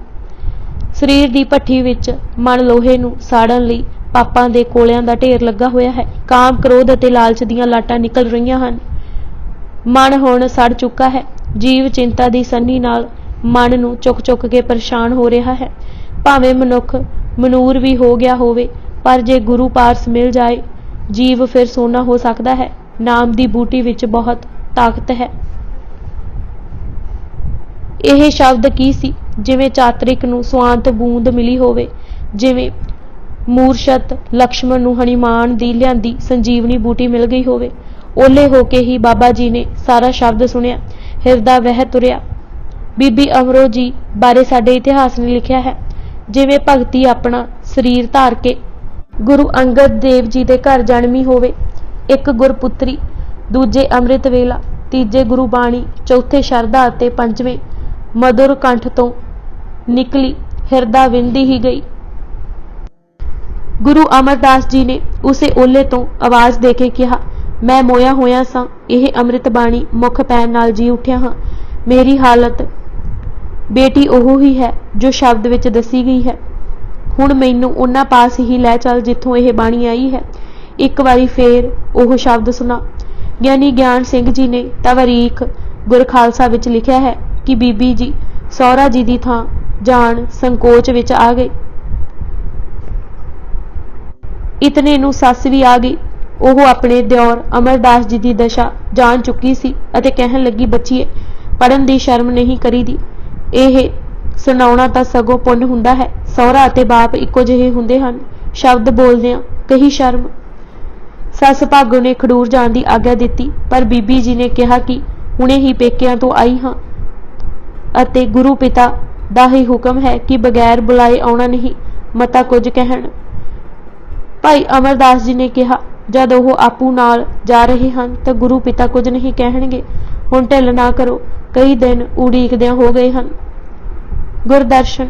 शरीर दी भट्ठी विच मन लोहे नूं साड़न लई पापां दे कोलियां दा ढेर लगा होया है। काम क्रोध अते लालच दीआं लाटां निकल रहीआं हन। मन हुण सड़ चुका है। जीव चिंता दी सन्नी नाल मन नूं चुक चुक के परेशान हो रहा है। भावें मनुख मनूर भी हो गया होवे, पर जे गुरु पारस मिल जाए जीव फिर सोना हो सकता है। नाम दी बूटी विच बहुत ताकत है। यह शब्द की सी जिवें चातरिक नूं स्वांत बूंद मिली होवे, जिवें मूरशत लक्ष्मण नूं हनुमान दी लिआंदी संजीवनी बूटी मिल गई होवे। ओले होके ही बाबा जी ने सारा शब्द सुनिया, हिरदा वह तुरिया। बीबी अमरो जी बारे साडे इतिहास ने लिखिया है, जिवें भगती अपना शरीर धार के गुरु अंगद देव जी दे घर जन्मी होवे। एक गुरपुत्री, दूजे अमृत वेला, तीजे गुरु बाणी, चौथे शरदा अते पंजवें मधुर कंठ तो निकली हिरदा विंदी ही गई। गुरु अमरदास जी ने उसे ओले तो आवाज़ दे के कहा, मैं मोया होया सां, यह अमृत बाणी मुख पैन नाल जी उठिया हाँ। मेरी हालत बेटी ओह ही है जो शब्द विच दसी गई है। हुण मैनू उन्हां पास ही लै चल जिथों यह बाणी आई है। एक बारी फेर ओह शब्द सुना। ज्ञानी ज्ञान सिंह जी ने तवरीख गुर खालसा विच लिखिया है कि बीबी जी सौरा जी दी थां जान संकोच विच आ गई। इतने नूं सस भी आ गई। ओह अपने दिओर अमरदास जी दी दशा जान चुकी सी अते कहन लगी, बच्चीए पढ़न दी शर्म नहीं करीदी। ਇਹ ਸੁਣਾਉਣਾ ਤਾਂ ਸਗੋਂ ਪੁੰਨ ਹੁੰਦਾ ਹੈ। ਸਹੁਰਾ ਅਤੇ ਬਾਪ ਇੱਕੋ ਜਿਹੇ ਹੁੰਦੇ ਹਨ। ਸ਼ਬਦ ਬੋਲਦਿਆਂ ਕਹੀ ਸ਼ਰਮ। ਸੱਸ ਭਾਗੋ ਨੇ ਖਡੂਰ ਜਾਣ ਦੀ ਆਗਿਆ ਦਿੱਤੀ, ਪਰ ਬੀਬੀ ਜੀ ਨੇ ਕਿਹਾ ਕਿ ਹੁਣੇ ਹੀ ਪੇਕਿਆਂ ਤੋਂ ਆਈ ਹਾਂ ਅਤੇ ਗੁਰੂ ਪਿਤਾ ਦਾ ਹੀ ਹੁਕਮ ਹੈ ਕਿ ਬਗੈਰ ਬੁਲਾਏ ਆਉਣਾ ਨਹੀਂ। ਮਤਾ ਕੁਝ ਕਹਿਣ ਭਾਈ ਅਮਰਦਾਸ ਜੀ ਨੇ ਕਿਹਾ, ਜਦ ਉਹ ਆਪੂ ਨਾਲ ਜਾ ਰਹੇ ਹਨ ਤਾਂ ਗੁਰੂ ਪਿਤਾ ਕੁਝ ਨਹੀਂ ਕਹਿਣਗੇ। ਹੁਣ ਢਿੱਲ ਨਾ ਕਰੋ, ਕਈ ਦਿਨ ਉਡੀਕਦਿਆਂ ਹੋ ਗਏ ਹਨ। ਗੁਰਦਰਸ਼ਨ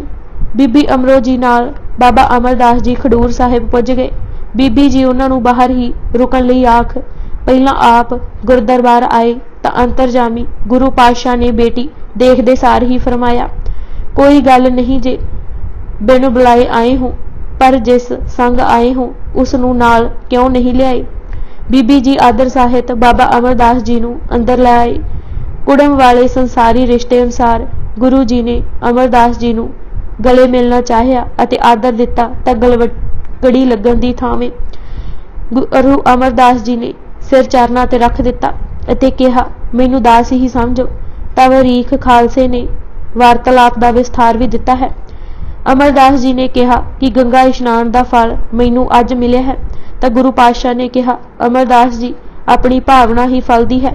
ਬੀਬੀ ਅਮਰੋ ਜੀ ਨਾਲ ਬਾਬਾ ਅਮਰਦਾਸ ਜੀ ਖਡੂਰ ਸਾਹਿਬ ਪੁੱਜ ਗਏ। ਬੀਬੀ ਜੀ ਉਹਨਾਂ ਨੂੰ ਬਾਹਰ ਹੀ ਰੁਕਣ ਲਈ ਆਖ ਪਹਿਲਾਂ ਆਪ ਗੁਰਦਰਬਾਰ ਆਏ ਤਾਂ ਅੰਤਰਜਾਮੀ ਗੁਰੂ ਪਾਤਸ਼ਾਹ ਨੇ ਬੇਟੀ ਦੇਖਦੇ ਸਾਰ ਹੀ ਫਰਮਾਇਆ, ਕੋਈ ਗੱਲ ਨਹੀਂ ਜੇ ਬਿਨ ਬੁਲਾਏ ਆਏ ਹੋ, ਪਰ ਜਿਸ ਸੰਗ ਆਏ ਹੋ ਉਸ ਨੂੰ ਨਾਲ ਕਿਉਂ ਨਹੀਂ ਲਿਆਏ। ਬੀਬੀ ਜੀ ਆਦਰ ਸਾਹਿਤ ਬਾਬਾ ਅਮਰਦਾਸ ਜੀ ਨੂੰ ਅੰਦਰ ਲੈ ਆਏ। ਕੁੜਮ ਵਾਲੇ ਸੰਸਾਰੀ ਰਿਸ਼ਤੇ ਅਨੁਸਾਰ ਗੁਰੂ ਜੀ ਨੇ ਅਮਰਦਾਸ ਜੀ ਨੂੰ ਗਲੇ ਮਿਲਣਾ ਚਾਹਿਆ ਅਤੇ ਆਦਰ ਦਿੱਤਾ ਤਾਂ ਗਲਵਕੜੀ ਲੱਗਣ ਦੀ ਥਾਵੇਂ ਗੁਰੂ ਅਮਰਦਾਸ ਜੀ ਨੇ ਸਿਰ ਚਰਨਾਂ ਤੇ ਰੱਖ ਦਿੱਤਾ ਅਤੇ ਕਿਹਾ, ਮੈਨੂੰ ਦਾਸ ਹੀ ਸਮਝੋ। ਤਵਰੀਖ ਖਾਲਸੇ ਨੇ ਵਾਰਤਾਲਾਪ ਦਾ ਵਿਸਥਾਰ ਵੀ ਦਿੱਤਾ ਹੈ। ਅਮਰਦਾਸ ਜੀ ਨੇ ਕਿਹਾ ਕਿ ਗੰਗਾ ਇਸ਼ਨਾਨ ਦਾ ਫਲ ਮੈਨੂੰ ਅੱਜ ਮਿਲਿਆ ਹੈ ਤਾਂ ਗੁਰੂ ਪਾਤਸ਼ਾਹ ਨੇ ਕਿਹਾ, ਅਮਰਦਾਸ ਜੀ ਆਪਣੀ ਭਾਵਨਾ ਹੀ ਫਲਦੀ ਹੈ,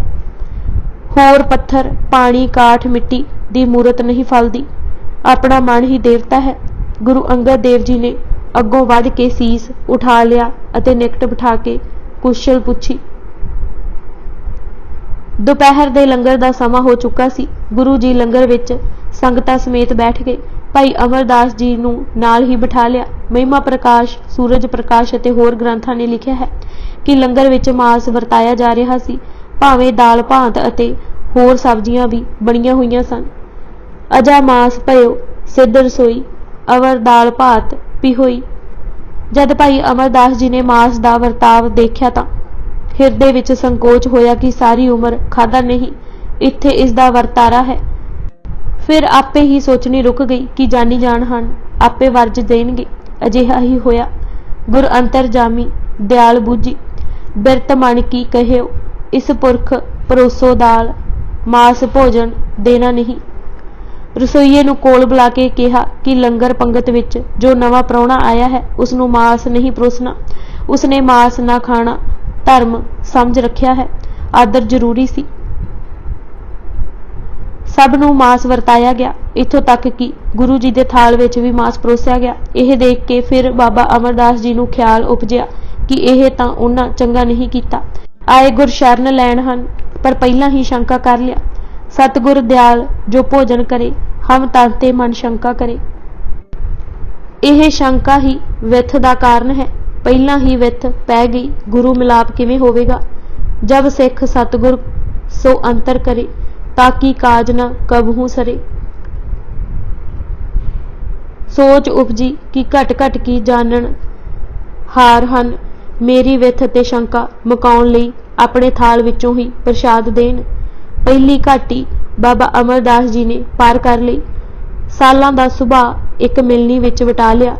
ਹੋਰ ਪੱਥਰ ਪਾਣੀ ਕਾਠ ਮਿੱਟੀ ਦੀ ਮੂਰਤ ਨਹੀਂ ਫਲਦੀ, ਆਪਣਾ ਮਨ ਹੀ ਦੇਵਤਾ ਹੈ। ਗੁਰੂ ਅੰਗਦ ਦੇਵ ਜੀ ਨੇ ਅੱਗੋਂ ਵੱਧ ਕੇ ਸੀਸ ਉਠਾ ਲਿਆ ਅਤੇ ਨਿਕਟ ਬਿਠਾ ਕੇ ਕੁਸ਼ਲ ਪੁੱਛੀ। ਦੁਪਹਿਰ ਦੇ ਲੰਗਰ ਦਾ ਸਮਾਂ ਹੋ ਚੁੱਕਾ ਸੀ। ਗੁਰੂ ਜੀ ਲੰਗਰ ਵਿੱਚ ਸੰਗਤਾਂ ਸਮੇਤ ਬੈਠ ਗਏ। ਭਾਈ ਅਮਰਦਾਸ ਜੀ ਨੂੰ ਨਾਲ ਹੀ ਬਿਠਾ ਲਿਆ। ਮਹਿਮਾ ਪ੍ਰਕਾਸ਼, ਸੂਰਜ ਪ੍ਰਕਾਸ਼ ਅਤੇ ਹੋਰ ਗ੍ਰੰਥਾਂ ਨੇ ਲਿਖਿਆ ਹੈ ਕਿ ਲੰਗਰ ਵਿੱਚ ਮਾਸ ਵਰਤਾਇਆ ਜਾ ਰਿਹਾ ਸੀ, ਭਾਵੇਂ ਦਾਲ ਭਾਤ ਅਤੇ ਹੋਰ ਸਬਜ਼ੀਆਂ ਵੀ ਬਣੀਆਂ ਹੋਈਆਂ ਸਨ। ਅਜਾ ਮਾਸ ਭਇਓ ਸਿੱਧ ਰਸੋਈ, ਅਵਰ ਦਾਲ ਭਾਤ ਪੀ ਹੋਈ। ਜਦ ਭਾਈ ਅਮਰਦਾਸ ਜੀ ਨੇ ਮਾਸ ਦਾ ਵਰਤਾਵ ਦੇਖਿਆ ਤਾਂ ਹਿਰਦੇ ਵਿੱਚ ਸੰਕੋਚ ਹੋਇਆ ਕਿ ਸਾਰੀ ਉਮਰ ਖਾਧਾ ਨਹੀਂ, ਇੱਥੇ ਇਸ ਦਾ ਵਰਤਾਰਾ ਹੈ। ਫਿਰ ਆਪੇ ਹੀ ਸੋਚਣੀ ਰੁਕ ਗਈ ਕਿ ਜਾਨੀ ਜਾਨ ਹਨ, ਆਪੇ ਵਰਜ ਦੇਣਗੇ। ਅਜਿਹਾ ਹੀ ਹੋਇਆ। ਗੁਰ ਅੰਤਰਜਾਮੀ ਦਿਆਲ ਬੂਝੀ, ਬਿਰਤ ਮਨ ਕੀ ਕਹਿਓ, ਇਸ ਪੁਰਖ ਪਰੋਸੋ ਦਾਲ, ਮਾਸ ਭੋਜਨ ਦੇਣਾ ਨਹੀਂ। ਰਸੋਈਏ ਨੂੰ ਕੋਲ ਬੁਲਾ ਕੇ ਕਿਹਾ ਕਿ ਲੰਗਰ ਪੰਗਤ ਵਿੱਚ ਜੋ ਨਵਾਂ ਪ੍ਰਾਹੁਣਾ ਆਇਆ ਹੈ ਉਸ ਨੂੰ ਮਾਸ ਨਹੀਂ ਪਰੋਸਣਾ। ਉਸਨੇ ਮਾਸ ਨਾ ਖਾਣਾ ਧਰਮ ਸਮਝ ਰੱਖਿਆ ਹੈ, ਆਦਰ ਜ਼ਰੂਰੀ ਸੀ। ਸਭ ਨੂੰ ਮਾਸ ਵਰਤਾਇਆ ਗਿਆ, ਇੱਥੋਂ ਤੱਕ ਕਿ ਗੁਰੂ ਜੀ ਦੇ ਥਾਲ ਵਿੱਚ ਵੀ ਮਾਸ ਪਰੋਸਿਆ ਗਿਆ। ਇਹ ਦੇਖ ਕੇ ਫਿਰ ਬਾਬਾ ਅਮਰਦਾਸ ਜੀ ਨੂੰ ਖਿਆਲ ਉਪਜਿਆ ਕਿ ਇਹ ਤਾਂ ਉਹਨਾਂ ਚੰਗਾ ਨਹੀਂ ਕੀਤਾ। ਆਏ ਗੁਰ ਸ਼ਰਨ ਲੈਣ ਹਨ, ਪਰ ਪਹਿਲਾਂ ਹੀ ਸ਼ੰਕਾ ਕਰ ਲਿਆ। ਸਤਿਗੁਰ ਦਿਆਲ ਜੋ ਭੋਜਨ ਕਰੇ, ਹਮ ਤਨ ਤੇ ਮਨ ਸ਼ੰਕਾ ਕਰੇ। ਇਹ ਸ਼ੰਕਾ ਹੀ ਵਿਥ ਦਾ ਕਾਰਨ ਹੈ। ਪਹਿਲਾਂ ਹੀ ਵਿਥ ਪੈ ਗਈ, ਗੁਰੂ ਮਿਲਾਪ ਕਿਵੇਂ ਹੋਵੇਗਾ। ਜਬ ਸਿੱਖ ਸਤਿਗੁਰ ਸੋ ਅੰਤਰ ਕਰੇ, ਤਾਕੀ ਕਾਜ ਨਾ ਕਬਹੂ ਸਰੇ। ਸੋਚ ਉਪਜੀ ਕਿ ਘਟ ਘਟ ਕੀ ਜਾਣਨ ਹਾਰ ਹਨ, ਮੇਰੀ ਵਿਥ ਤੇ ਸ਼ੰਕਾ ਮੁਕਾਉਣ ਲਈ ਆਪਣੇ ਥਾਲ ਵਿੱਚੋਂ ਹੀ ਪ੍ਰਸ਼ਾਦ ਦੇਣ। ਪਹਿਲੀ ਘਾਟੀ ਬਾਬਾ ਅਮਰਦਾਸ ਜੀ ਨੇ ਪਾਰ ਕਰ ਲਈ। ਸਾਲਾਂ ਦਾ ਸੁਭਾਅ ਇੱਕ ਮਿਲਣੀ ਵਿੱਚ ਵਟਾ ਲਿਆ।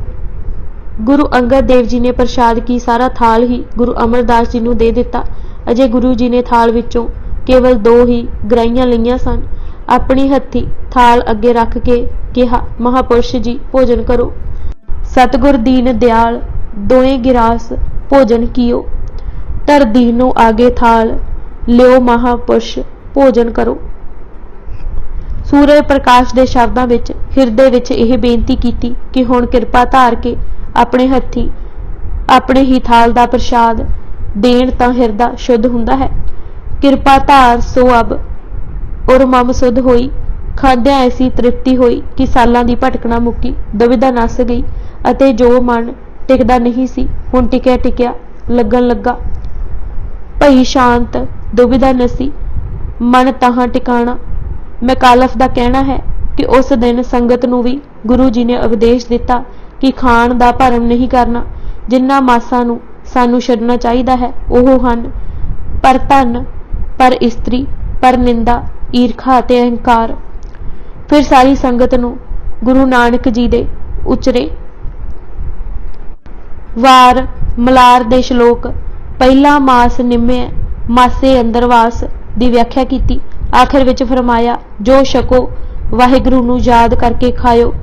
ਗੁਰੂ ਅੰਗਦ ਦੇਵ ਜੀ ਨੇ ਪ੍ਰਸ਼ਾਦ ਕੀ ਸਾਰਾ ਥਾਲ ਹੀ ਗੁਰੂ ਅਮਰਦਾਸ ਜੀ ਨੂੰ ਦੇ ਦਿੱਤਾ। ਅਜੇ ਗੁਰੂ ਜੀ ਨੇ ਥਾਲ ਵਿੱਚੋਂ ਕੇਵਲ 2 ਹੀ ਗਰਾਈਆਂ ਲਈਆਂ ਸਨ। ਆਪਣੀ ਹੱਥੀ ਥਾਲ ਅੱਗੇ ਰੱਖ ਕੇ ਕਿਹਾ, ਮਹਾਪੁਰਸ਼ ਜੀ ਭੋਜਨ ਕਰੋ। ਸਤਿਗੁਰ ਦੀਨ ਦਿਆਲ ਦੋਏ ਗਿਰਾਸ ਭੋਜਨ ਕੀਓ, ਧਰ ਦੀਨੋ ਆਗੇ ਥਾਲ, ਲਿਓ ਮਹਾਪੁਰਸ਼ ਭੋਜਨ ਕਰੋ। ਸੂਰਜ ਪ੍ਰਕਾਸ਼ ਦੇ ਸ਼ਬਦਾਂ ਵਿੱਚ ਹਿਰਦੇ ਵਿੱਚ ਇਹ ਬੇਨਤੀ ਕੀਤੀ ਕਿ ਹੁਣ ਕਿਰਪਾ ਧਾਰ ਕੇ ਆਪਣੇ ਹੱਥੀ ਆਪਣੇ ਹੀ ਥਾਲ ਦਾ ਪ੍ਰਸ਼ਾਦ ਦੇਣ ਤਾਂ ਹਿਰਦਾ ਸ਼ੁੱਧ ਹੁੰਦਾ ਹੈ। ਕਿਰਪਾ ਧਾਰ ਸੋ ਅਬ ਔਰ ਮਮ ਸੁਧ ਹੋਈ। ਖਾਦਿਆਂ ਐਸੀ ਤ੍ਰਿਪਤੀ ਹੋਈ ਕਿ ਸਾਲਾਂ ਦੀ ਭਟਕਣਾ ਮੁੱਕੀ, ਦੁਵਿਧਾ ਨਸ ਗਈ ਅਤੇ ਜੋ ਮਨ ਟਿਕਦਾ ਨਹੀਂ ਸੀ ਹੁਣ ਟਿਕਿਆ ਟਿਕਿਆ ਲੱਗਣ ਲੱਗਾ। ਭਈ ਸ਼ਾਂਤ ਦੁਵਿਧਾ ਨਸੀ, ਮਨ ਤਾਹਾਂ ਟਿਕਾਣਾ। ਮੈਕਾਲਫ ਦਾ ਕਹਿਣਾ ਹੈ ਕਿ ਉਸ ਦਿਨ ਸੰਗਤ ਨੂੰ ਵੀ ਗੁਰੂ ਜੀ ਨੇ ਉਪਦੇਸ਼ ਦਿੱਤਾ ਕਿ ਖਾਣ ਦਾ ਭਰਮ ਨਹੀਂ ਕਰਨਾ। ਜਿਨ੍ਹਾਂ ਮਾਸਾਂ ਨੂੰ ਸਾਨੂੰ ਛੱਡਣਾ ਚਾਹੀਦਾ ਹੈ ਉਹ ਹਨ ਪਰ ਧਨ, ਪਰ ਇਸਤਰੀ, ਪਰ ਨਿੰਦਾ, ਈਰਖਾ ਅਤੇ ਅਹੰਕਾਰ। ਫਿਰ ਸਾਰੀ ਸੰਗਤ ਨੂੰ ਗੁਰੂ ਨਾਨਕ ਜੀ ਦੇ ਉਚਰੇ ਵਾਰ ਮਲਾਰ ਦੇ ਸ਼ਲੋਕ ਪਹਿਲਾ ਮਾਸ ਨਿੰਮਿਆ ਮਾਸੇ ਅੰਦਰ ਵਾਸ ਦੀ ਵਿਆਖਿਆ ਕੀਤੀ। ਆਖਿਰ ਵਿੱਚ ਫਰਮਾਇਆ, ਜੋ ਛਕੋ ਵਾਹਿਗੁਰੂ ਨੂੰ ਯਾਦ ਕਰਕੇ ਖਾਇਓ।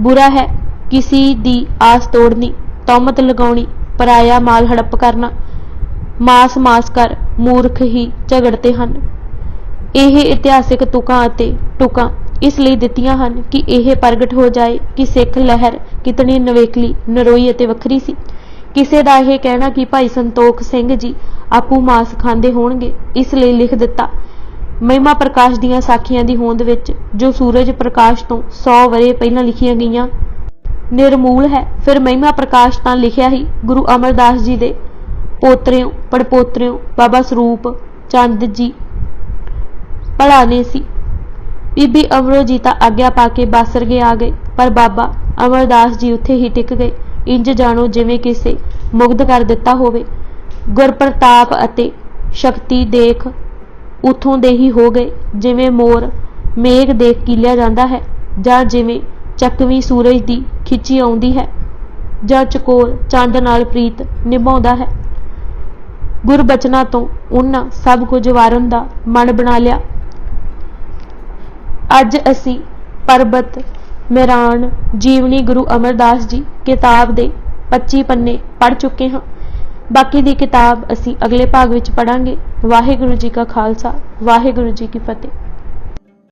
ਬੁਰਾ ਹੈ ਕਿਸੀ ਦੀ ਆਸ ਤੋੜਨੀ, ਤੌਮਤ ਲਗਾਉਣੀ, ਪਰਾਇਆ ਮਾਲ ਹੜੱਪ ਕਰਨਾ। ਮਾਸ ਮਾਸ ਕਰ ਮੂਰਖ ਹੀ ਝਗੜਦੇ ਹਨ। ਇਹ ਇਤਿਹਾਸਿਕ ਤੁਕਾਂ ਅਤੇ ਟੁਕਾਂ ਇਸ ਲਈ ਦਿੱਤੀਆਂ ਹਨ ਕਿ ਇਹ ਪ੍ਰਗਟ ਹੋ ਜਾਏ ਕਿ ਸਿੱਖ ਲਹਿਰ ਕਿਤਨੀ ਨਵੇਕਲੀ, ਨਰੋਈ ਅਤੇ ਵੱਖਰੀ ਸੀ। ਕਿਸੇ ਦਾ ਇਹ ਕਹਿਣਾ ਕਿ ਭਾਈ ਸੰਤੋਖ ਸਿੰਘ ਜੀ ਆਪੂ ਮਾਸ ਖਾਂਦੇ ਹੋਣਗੇ, ਇਸ ਲਈ ਲਿਖ ਦਿੱਤਾ। ਮਹਿਮਾ ਪ੍ਰਕਾਸ਼ ਦੀਆਂ ਸਾਖੀਆਂ ਦੀ ਹੋਂਦ ਵਿੱਚ ਜੋ ਸੂਰਜ ਪ੍ਰਕਾਸ਼ ਤੋਂ 100 ਵਰ੍ਹੇ ਪਹਿਲਾਂ ਲਿਖੀਆਂ ਗਈਆਂ ਨਿਰਮੂਲ ਹੈ। ਫਿਰ ਮਹਿਮਾ ਪ੍ਰਕਾਸ਼ ਤਾਂ ਲਿਖਿਆ ਹੀ ਗੁਰੂ ਅਮਰਦਾਸ ਜੀ ਦੇ ਪੋਤਰਿਓਂ ਪੜਪੋਤਰਿਓਂ ਬਾਬਾ ਸਰੂਪ ਚੰਦ ਜੀ ਭਲਾ ਨੇ ਸੀ। ਬੀਬੀ ਅਮਰੋ ਜੀ ਤਾਂ ਆਗਿਆ ਪਾ ਕੇ ਬਾਸਰਗੇ ਆ ਗਏ, ਪਰ ਬਾਬਾ ਅਮਰਦਾਸ ਜੀ ਉੱਥੇ ਹੀ ਟਿਕ ਗਏ। ਇੰਜ ਜਾਣੋ ਜਿਵੇਂ ਕਿਸੇ ਮੁਗਧ ਕਰ ਦਿੱਤਾ ਹੋਵੇ। ਗੁਰਪ੍ਰਤਾਪ ਅਤੇ ਸ਼ਕਤੀ ਦੇਖ ਉਥੋਂ ਦੇ ਹੀ ਹੋ ਗਏ, ਜਿਵੇਂ ਮੋਰ ਮੇਘ ਦੇਖ ਕੀਲਿਆ ਜਾਂਦਾ ਹੈ, ਜਾਂ ਜਿਵੇਂ ਚੱਕਵੀਂ ਸੂਰਜ ਦੀ ਖਿੱਚੀ ਆਉਂਦੀ ਹੈ, ਜਾਂ ਚਕੋਰ ਚੰਦ ਨਾਲ ਪ੍ਰੀਤ ਨਿਭਾਉਂਦਾ ਹੈ। ਗੁਰਬਚਨਾਂ ਤੋਂ ਉਹਨਾਂ ਸਭ ਕੁਝ ਵਾਰਨ ਦਾ ਮਨ ਬਣਾ ਲਿਆ। ਅੱਜ ਅਸੀਂ ਪਰਬਤ ਮੈਰਾਨ ਜੀਵਨੀ ਗੁਰੂ ਅਮਰਦਾਸ ਜੀ ਕਿਤਾਬ ਦੇ 25 ਪੰਨੇ ਪੜ੍ਹ ਚੁੱਕੇ ਹਾਂ। ਬਾਕੀ ਦੀ ਕਿਤਾਬ ਅਸੀਂ ਅਗਲੇ ਭਾਗ ਵਿੱਚ ਪੜ੍ਹਾਂਗੇ। ਵਾਹਿਗੁਰੂ ਜੀ ਕਾ ਖਾਲਸਾ, ਵਾਹਿਗੁਰੂ ਜੀ ਕੀ ਫਤਿਹ।